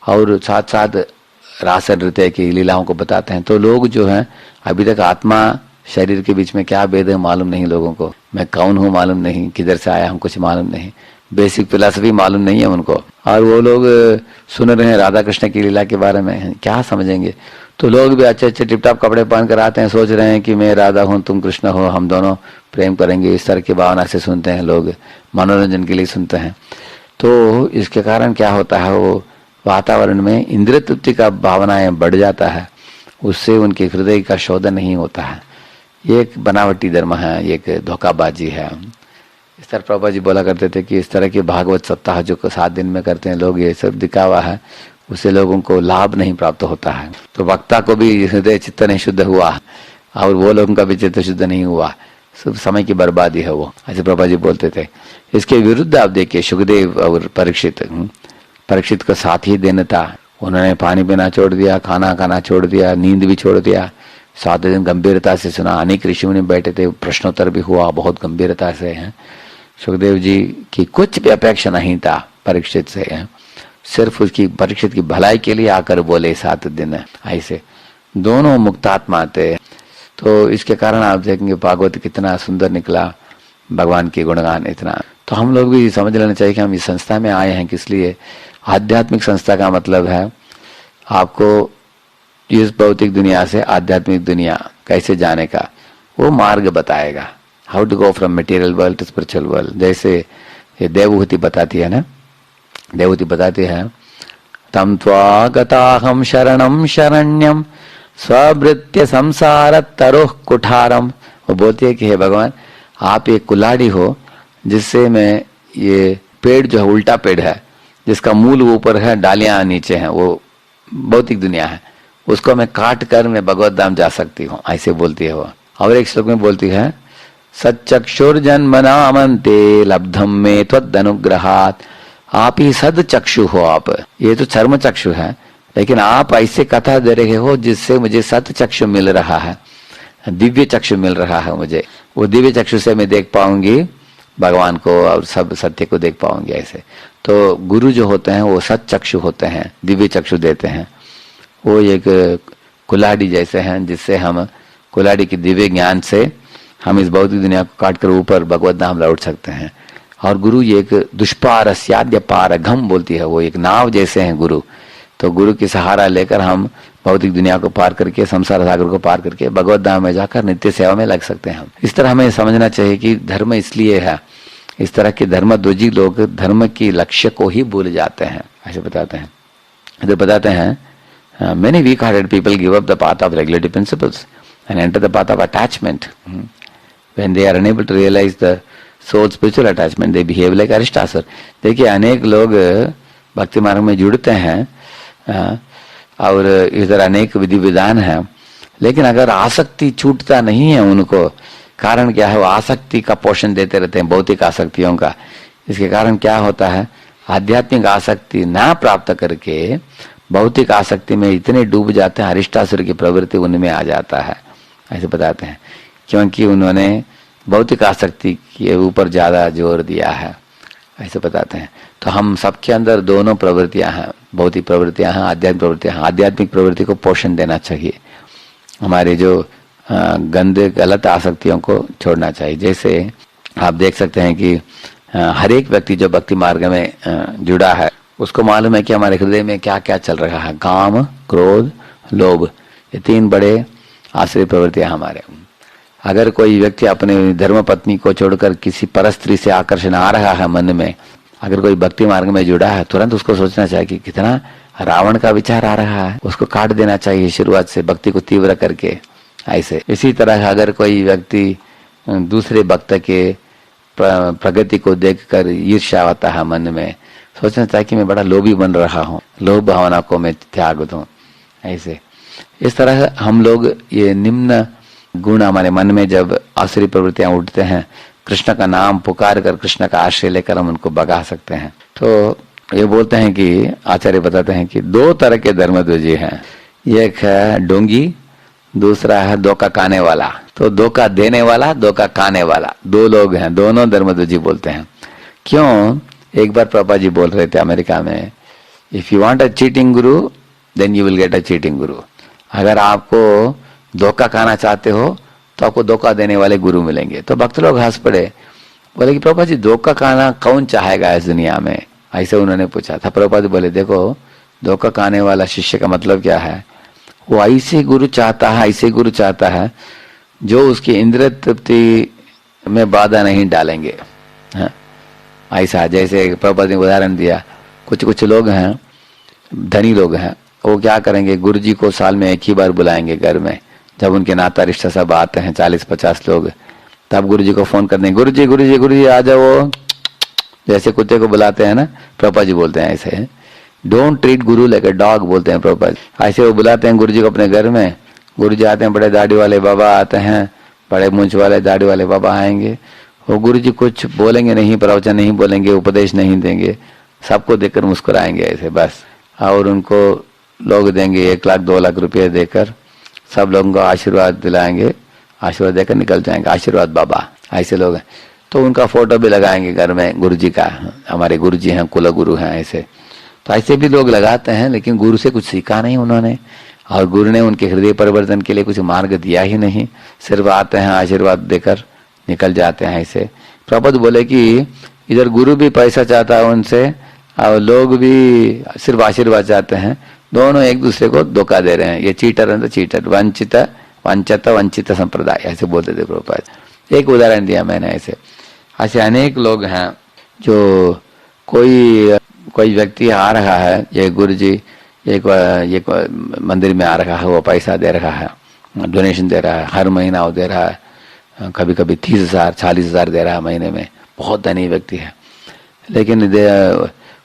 और साथ साथ रास नृत्य की लीलाओं को बताते हैं। तो लोग जो हैं अभी तक आत्मा शरीर के बीच में क्या भेद है मालूम नहीं लोगों को, मैं कौन हूँ मालूम नहीं, किधर से आया हूँ कुछ मालूम नहीं, बेसिक फिलॉसफी मालूम नहीं है उनको, और वो लोग सुन रहे हैं राधा कृष्ण की लीला के बारे में, क्या समझेंगे। तो लोग भी अच्छे अच्छे टिप टॉप कपड़े पहन कर आते हैं, सोच रहे हैं कि मैं राधा हूँ तुम कृष्ण हो, हम दोनों प्रेम करेंगे, इस तरह की भावना से सुनते हैं लोग, मनोरंजन के लिए सुनते हैं। तो इसके कारण क्या होता है, वो वातावरण में इंद्रिय तृप्ति का भावनाएं बढ़ जाता है, उससे उनके हृदय का शोधन नहीं होता है। ये एक बनावटी धर्म है, एक धोखाबाजी है। इस तरह प्रभुपाद जी बोला करते थे कि इस तरह के भागवत सप्ताह जो 7 दिन में करते हैं लोग, ये सब दिखावा है, उससे लोगों को लाभ नहीं प्राप्त होता है। तो वक्ता को भी हृदय चित्त नहीं शुद्ध हुआ और वो लोगों का भी चित्त शुद्ध नहीं हुआ, सब समय की बर्बादी है वो, ऐसे प्रभुपाद जी बोलते थे। इसके विरुद्ध आप देखिए सुखदेव और परीक्षित का साथ ही दिन था, उन्होंने पानी पीना छोड़ दिया, खाना खाना छोड़ दिया, नींद भी छोड़ दिया, 7 दिन गंभीरता से सुना, अनेक ऋषि मुनि बैठे थे, प्रश्नोत्तर भी हुआ बहुत गंभीरता से है। सुखदेव जी की कुछ भी अपेक्षा नहीं था परीक्षित से, सिर्फ उसकी परीक्षित की भलाई के लिए आकर बोले 7 दिन, ऐसे दोनों मुक्तात्मा थे। तो इसके कारण आप देखेंगे भागवत कितना सुंदर निकला, भगवान के गुणगान इतना। तो हम लोग भी समझ लेना चाहिए कि हम इस संस्था में आए हैं किस लिए। आध्यात्मिक संस्था का मतलब है आपको इस भौतिक दुनिया से आध्यात्मिक दुनिया कैसे जाने का वो मार्ग बताएगा, how to go from material world to spiritual world. जैसे ये देवहूति बताती है ना, देवहूति बताती है, तम त्वागताहम शरणम शरण्यम स्वभृत्य संसार तरोह कुठारम। वो बोलती है कि हे भगवान आप एक कुल्हाड़ी हो जिससे मैं, ये पेड़ जो है उल्टा पेड़ है जिसका मूल ऊपर है डालियां नीचे हैं, वो भौतिक दुनिया है, उसको मैं काट कर मैं भगवत धाम जा सकती हूँ, ऐसे बोलती है वो। और एक श्लोक में बोलती है सच्चक्षुर्जन्मनामन्ते लब्धम में त्वदनुग्रहात्। आप ही सद चक्षु हो, आप ये तो चर्म चक्षु है, लेकिन आप ऐसे कथा दे रहे हो जिससे मुझे सत चक्षु मिल रहा है, दिव्य चक्षु मिल रहा है मुझे, वो दिव्य चक्षु से मैं देख पाऊंगी भगवान को और सब सत्य को देख पाऊंगी ऐसे। तो गुरु जो होते हैं वो सत चक्षु होते हैं, दिव्य चक्षु देते हैं, वो एक कुल्हाड़ी जैसे हैं जिससे हम कुल्हाड़ी की दिव्य ज्ञान से हम इस भौतिक दुनिया को काट कर ऊपर भगवत धाम लौट सकते हैं। और गुरु ये एक दुष्पार स्याद्य पारघम बोलती है, वो एक नाव जैसे हैं गुरु। तो गुरु की सहारा लेकर हम भौतिक दुनिया को पार करके, संसार सागर को पार करके भगवत धाम में जाकर नित्य सेवा में लग सकते हैं हम। इस तरह हमें समझना चाहिए कि धर्म इसलिए है, इस तरह के धर्मध्वजी लोग धर्म की लक्ष्य को ही भूल जाते हैं, ऐसे बताते हैं। इधर बताते हैं many weak-hearted people give up the path of regulative principles and enter the path of attachment. When they are unable to realize the soul's spiritual attachment, they behave like Aristasur. देखिए अनेक लोग भक्ति मार्ग में जुड़ते हैं और इधर अनेक विधि विधान है, लेकिन अगर आसक्ति छूटता नहीं है उनको, कारण क्या है, वो आसक्ति का पोषण देते रहते हैं, भौतिक आसक्तियों का। इसके कारण क्या होता है, आध्यात्मिक आसक्ति ना प्राप्त करके भौतिक आसक्ति में इतने डूब जाते हैं, अरिष्टासुर की प्रवृत्ति उनमें आ जाता है, ऐसे बताते हैं, क्योंकि उन्होंने भौतिक आसक्ति के ऊपर ज्यादा जोर दिया है, ऐसे बताते हैं। तो हम सबके अंदर दोनों प्रवृत्तियां हैं, भौतिक प्रवृत्तियां हैं, आध्यात्मिक प्रवृत्तियां हैं। आध्यात्मिक प्रवृत्ति को पोषण देना चाहिए, हमारे जो गंदे गलत आसक्तियों को छोड़ना चाहिए। जैसे आप देख सकते हैं कि हर एक व्यक्ति जो भक्ति मार्ग में जुड़ा है उसको मालूम है कि हमारे हृदय में क्या क्या चल रहा है। काम, क्रोध, लोभ, ये 3 बड़े आश्रय प्रवृत्तियां हमारे। अगर कोई व्यक्ति अपने धर्म पत्नी को छोड़कर किसी परस्त्री से आकर्षण आ रहा है मन में, अगर कोई भक्ति मार्ग में जुड़ा है, तुरंत उसको सोचना चाहिए कि कितना रावण का विचार आ रहा है, उसको काट देना चाहिए शुरुआत से भक्ति को तीव्र करके। ऐसे इसी तरह अगर कोई व्यक्ति दूसरे भक्त के प्रगति को देखकर ईर्ष्या आता है मन में, सोचना चाहिए कि मैं बड़ा लोभी बन रहा हूँ, लोभ भावना को मैं त्याग दूं। ऐसे इस तरह हम लोग ये निम्न गुण हमारे मन में जब आसुरी प्रवृत्तियां उठते हैं, कृष्ण का नाम पुकार कर कृष्ण का आश्रय लेकर हम उनको भगा सकते हैं। तो ये बोलते हैं कि आचार्य बताते हैं कि दो तरह के धर्मध्वजी हैं, एक है डोंगी, दूसरा है धोखा खाने वाला। तो धोखा देने वाला, धोखा खाने वाला, दो लोग हैं, दोनों धर्मध्वजी बोलते हैं। क्यों? एक बार प्रभुपाद जी बोल रहे थे अमेरिका में, if you want a cheating guru then you will get a cheating guru. अगर आपको धोखा खाना चाहते हो तो आपको धोखा देने वाले गुरु मिलेंगे। तो भक्त लोग हंस पड़े, बोले कि प्रभुपाद जी धोखा खाना कौन चाहेगा इस दुनिया में, ऐसे उन्होंने पूछा था। प्रभुपाद बोले देखो, धोखा खाने वाला शिष्य का मतलब क्या है, वो ऐसे गुरु चाहता है, ऐसे गुरु चाहता है जो उसकी इंद्रिय तृप्ति में बाधा नहीं डालेंगे। ऐसा जैसे प्रभुपाद ने उदाहरण दिया, कुछ कुछ लोग हैं, धनी लोग हैं, वो क्या करेंगे, गुरु जी को साल में एक ही बार बुलाएंगे घर में, जब उनके नाता रिश्ता सब आते हैं 40-50 लोग, तब गुरु जी को फोन करते हैं, गुरु जी आ जाओ, जैसे कुत्ते को बुलाते हैं ना, प्रभुपाद जी बोलते हैं ऐसे, don't treat Guru like a dog बोलते हैं प्रभुपाद। ऐसे वो बुलाते हैं गुरु जी को अपने घर में। गुरु जी आते हैं, बड़े दाढ़ी वाले बाबा आते हैं, बड़े मूंछ वाले दाढ़ी वाले बाबा आएंगे। वो गुरु जी कुछ बोलेंगे नहीं, प्रवचन नहीं बोलेंगे, उपदेश नहीं देंगे, सबको देखकर मुस्कुराएंगे ऐसे बस, और उनको लोग देंगे 1 लाख 2 लाख रुपये देकर, सब लोगों को आशीर्वाद दिलाएंगे, आशीर्वाद देकर निकल जाएंगे, आशीर्वाद बाबा, ऐसे लोग हैं। तो उनका फोटो भी लगाएंगे घर में गुरु जी का, हमारे गुरु जी हैं, कुल गुरु हैं ऐसे। तो ऐसे भी लोग लगाते हैं, लेकिन गुरु से कुछ सीखा नहीं उन्होंने, और गुरु ने उनके हृदय परिवर्तन के लिए कुछ मार्ग दिया ही नहीं, सिर्फ आते हैं आशीर्वाद देकर निकल जाते हैं ऐसे। प्रभुपाद बोले कि इधर गुरु भी पैसा चाहता है उनसे, और लोग भी सिर्फ आशीर्वाद चाहते हैं, दोनों एक दूसरे को धोखा दे रहे हैं। ये चीटर है तो चीटर, वंचित संप्रदाय, ऐसे बोलते थे प्रभुपाद। एक उदाहरण दिया मैंने ऐसे। ऐसे अनेक लोग हैं जो कोई व्यक्ति आ रहा है, ये गुरु जी एक मंदिर में आ रहा है, वो पैसा दे रहा है, डोनेशन दे रहा है, हर महीना वो दे रहा है, कभी कभी 30,000 40,000 दे रहा है महीने में, बहुत धनी व्यक्ति है। लेकिन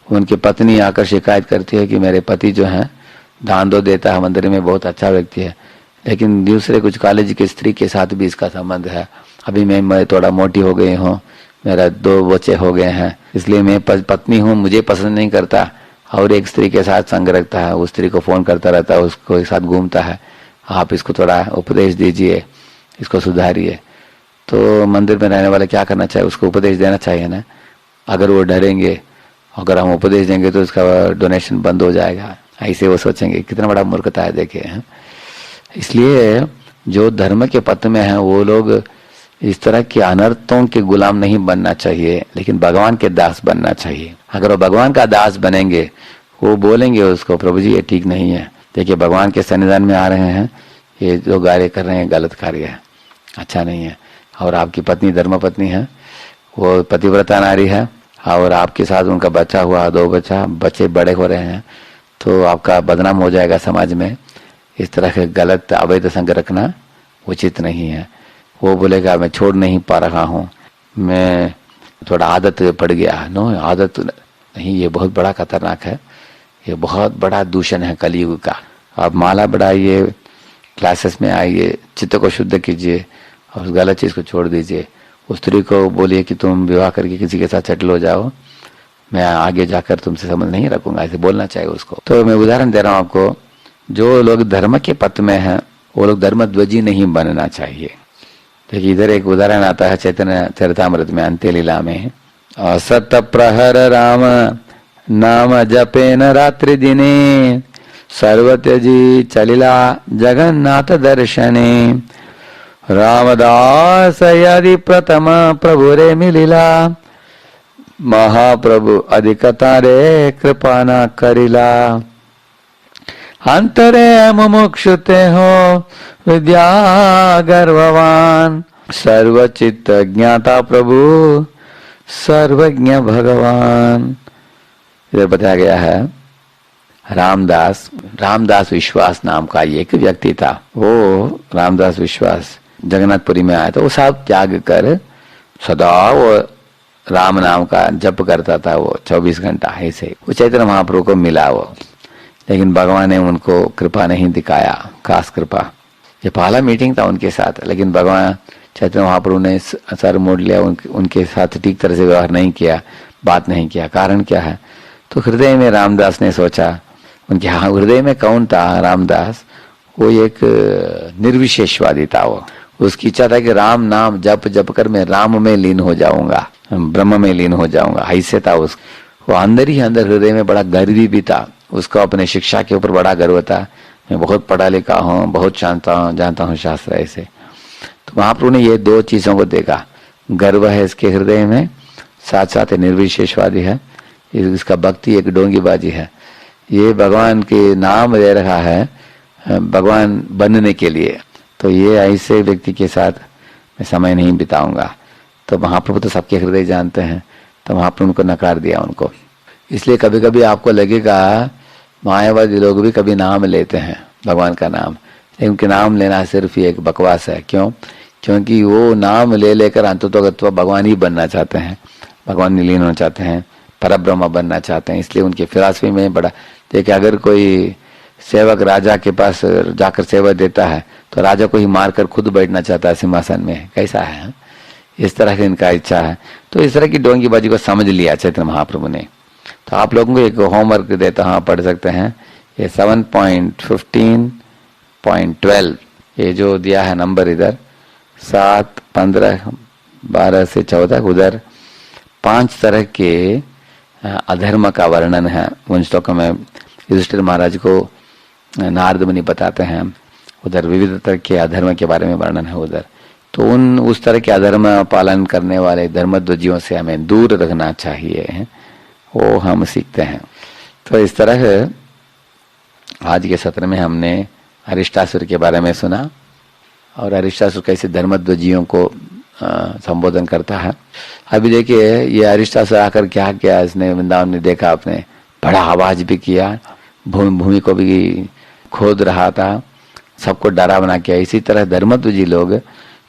उनकी पत्नी आकर शिकायत करती है कि मेरे पति जो है दान दो देता है मंदिर में, बहुत अच्छा व्यक्ति है, लेकिन दूसरे कुछ कॉलेज की स्त्री के साथ भी इसका संबंध है। अभी मैं थोड़ा मोटी हो गई हूँ, मेरा 2 बच्चे हो गए हैं, इसलिए मैं पत्नी हूँ, मुझे पसंद नहीं करता, और एक स्त्री के साथ संग रखता है, उस स्त्री को फोन करता रहता है, उसको साथ घूमता है, आप इसको थोड़ा उपदेश दीजिए, इसको सुधारिए। तो मंदिर में रहने वाले क्या करना चाहिए, उसको उपदेश देना चाहिए ना। अगर वो डरेंगे, अगर हम उपदेश देंगे तो उसका डोनेशन बंद हो जाएगा, ऐसे वो सोचेंगे। कितना बड़ा मूर्खता है देखिए। इसलिए जो धर्म के पथ में है वो लोग इस तरह के अनर्थों के गुलाम नहीं बनना चाहिए, लेकिन भगवान के दास बनना चाहिए। अगर वो भगवान का दास बनेंगे, वो बोलेंगे उसको, प्रभु जी ये ठीक नहीं है, देखिए भगवान के सन्निधान में आ रहे हैं, ये जो कार्य कर रहे हैं गलत कार्य है, अच्छा नहीं है। और आपकी पत्नी धर्म पत्नी है, वो पतिव्रता नारी है, और आपके साथ उनका बच्चा हुआ, 2 बच्चे बड़े हो रहे हैं, तो आपका बदनाम हो जाएगा समाज में। इस तरह के गलत अवैध संग रखना उचित नहीं है। वो बोलेगा मैं छोड़ नहीं पा रहा हूँ, मैं थोड़ा आदत पड़ गया। नो, आदत नहीं, ये बहुत बड़ा खतरनाक है, ये बहुत बड़ा दूषण है कलयुग का। आप माला बढ़ाइए, क्लासेस में आइए, चित्त को शुद्ध कीजिए, और उस गलत चीज को छोड़ दीजिए। उस स्त्री को बोलिए कि तुम विवाह करके किसी के साथ सेटल हो जाओ, मैं आगे जाकर तुमसे संबंध नहीं रखूंगा, ऐसे बोलना चाहिए उसको। तो मैं उदाहरण दे रहा हूँ आपको, जो लोग धर्म के पथ में हैं वो लोग धर्मध्वजी नहीं बनना चाहिए। देखिए इधर एक उदाहरण आता है चैतन्य चरितामृत में, अंत्य लीला में, असत प्रहर राम नाम जपेन रात्रि दिने, सर्वत्यजी चलिला जगन्नाथ दर्शने, रामदास यदि प्रथम प्रभु रे मिलिला, महाप्रभु अधिकता रे कृपा न करिला। अंतरे मुमुक्षुते हो विद्या गर्भवान, सर्वचित्त ज्ञाता प्रभु सर्वज्ञ भगवान। इधर बताया गया है रामदास विश्वास नाम का एक व्यक्ति था। वो रामदास विश्वास जगन्नाथपुरी में आया था। वो सब त्याग कर सदा वो राम नाम का जप करता था। वो 24 घंटा ऐसे वो चैतन्य महाप्रभु को मिला वो, लेकिन भगवान ने उनको कृपा नहीं दिखाया, खास कृपा। ये पहला मीटिंग था उनके साथ, लेकिन भगवान चैतन्य महाप्रभु ने सर मोड़ लिया, उनके साथ ठीक तरह से व्यवहार नहीं किया, बात नहीं किया। कारण क्या है? तो हृदय में रामदास ने सोचा, उनके हृदय में कौन था रामदास? वो एक निर्विशेषवादी था। वो उसकी इच्छा था कि राम नाम जप जप कर मैं राम में लीन हो जाऊंगा, ब्रह्म में लीन हो जाऊंगा, ऐसे था वो अंदर ही अंदर हृदय में बड़ा गर्वी भी था। उसको अपने शिक्षा के ऊपर बड़ा गर्व था, मैं बहुत पढ़ा लिखा हूँ, बहुत जानता हूँ शास्त्र ऐसे। तो महाप्रभु ने ये दो चीजों को देखा, गर्व है इसके हृदय में, साथ साथ निर्विशेषवादी है, इसका भक्ति एक डोंगीबाजी है। ये भगवान के नाम ले रहा है भगवान बनने के लिए, तो ये ऐसे व्यक्ति के साथ मैं समय नहीं बिताऊंगा। तो महाप्रभु तो सबके हृदय जानते हैं, तो महाप्रभु उनको नकार दिया उनको। इसलिए कभी कभी आपको लगेगा मायावादी लोग भी कभी नाम लेते हैं भगवान का नाम, लेकिन उनके नाम लेना सिर्फ एक बकवास है। क्यों? क्योंकि वो नाम ले लेकर अंततोगत्वा भगवान ही बनना चाहते हैं, भगवान में लीन होना चाहते हैं, परब्रह्म बनना चाहते हैं। इसलिए उनकी फिलॉसफी में बड़ा देखिए, अगर कोई सेवक राजा के पास जाकर सेवा देता है तो राजा को ही मारकर खुद बैठना चाहता है सिंहासन में, कैसा है? इस तरह से इनका इच्छा है। तो इस तरह की डोंगीबाजी को समझ लिया चैतन्य महाप्रभु ने। तो आप लोगों को एक होमवर्क देता हूँ, पढ़ सकते हैं। ये 7.15.12 ये जो दिया है नंबर, इधर 7, 15, 12 से 14, उधर 5 तरह के अधर्म का वर्णन है। उन श्लोकों में युधिष्ठिर महाराज को नारद मुनि बताते हैं, उधर विविध तरह के अधर्म के बारे में वर्णन है उधर। तो उस तरह के अधर्म पालन करने वाले धर्मध्वजियों से हमें दूर रखना चाहिए, वो हम सीखते हैं। तो इस तरह आज के सत्र में हमने अरिष्टासुर के बारे में सुना, और अरिष्टासुर कैसे धर्मध्वजियों को संबोधन करता है। अभी देखिए ये अरिष्टासुर आकर क्या किया, इसने वृंदावन में देखा, आपने बड़ा आवाज भी किया, भूमि को भी खोद रहा था, सबको डरावना किया। इसी तरह धर्मध्वजी लोग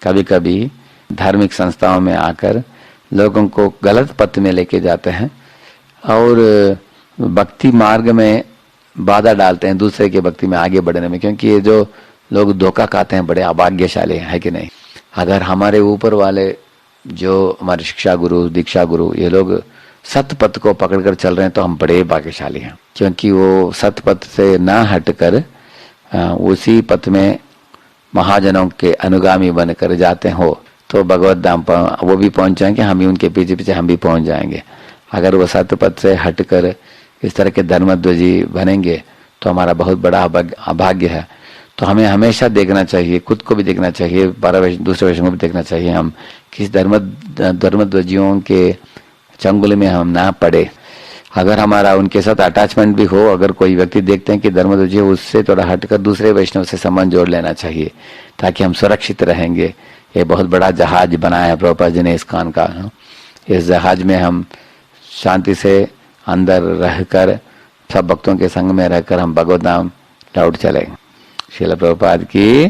कभी कभी धार्मिक संस्थाओं में आकर लोगों को गलत पथ में लेके जाते हैं और भक्ति मार्ग में बाधा डालते हैं दूसरे के भक्ति में आगे बढ़ने में। क्योंकि ये जो लोग धोखा खाते हैं बड़े अभाग्यशाली है कि नहीं? अगर हमारे ऊपर वाले जो हमारे शिक्षा गुरु, दीक्षा गुरु, ये लोग सत पथ को पकड़कर चल रहे हैं तो हम बड़े भाग्यशाली हैं। क्योंकि वो सत पथ से ना हटकर उसी पथ में महाजनों के अनुगामी बनकर जाते हो तो भगवत धाम वो भी पहुंच जाएंगे, हम भी उनके पीछे पीछे हम भी पहुंच जाएंगे। अगर वो सत पथ से हटकर इस तरह के धर्मध्वजी बनेंगे तो हमारा बहुत बड़ा अभाग्य है। तो हमें हमेशा देखना चाहिए, खुद को भी देखना चाहिए, दूसरे वैष्णव को भी देखना चाहिए, हम किस धर्मध्वजियों के चंगुल में हम ना पड़े। अगर हमारा उनके साथ अटैचमेंट भी हो, अगर कोई व्यक्ति देखते हैं कि धर्मध्वजी, उससे थोड़ा हटकर दूसरे वैष्णव से संबंध जोड़ लेना चाहिए ताकि हम सुरक्षित रहेंगे। ये बहुत बड़ा जहाज बनाया है प्रभुपाद जी ने इस्कॉन का। इस जहाज में हम शांति से अंदर रहकर सब भक्तों के संग में रहकर हम भगवत नाम लौट चलेंगे। श्रील प्रभुपाद की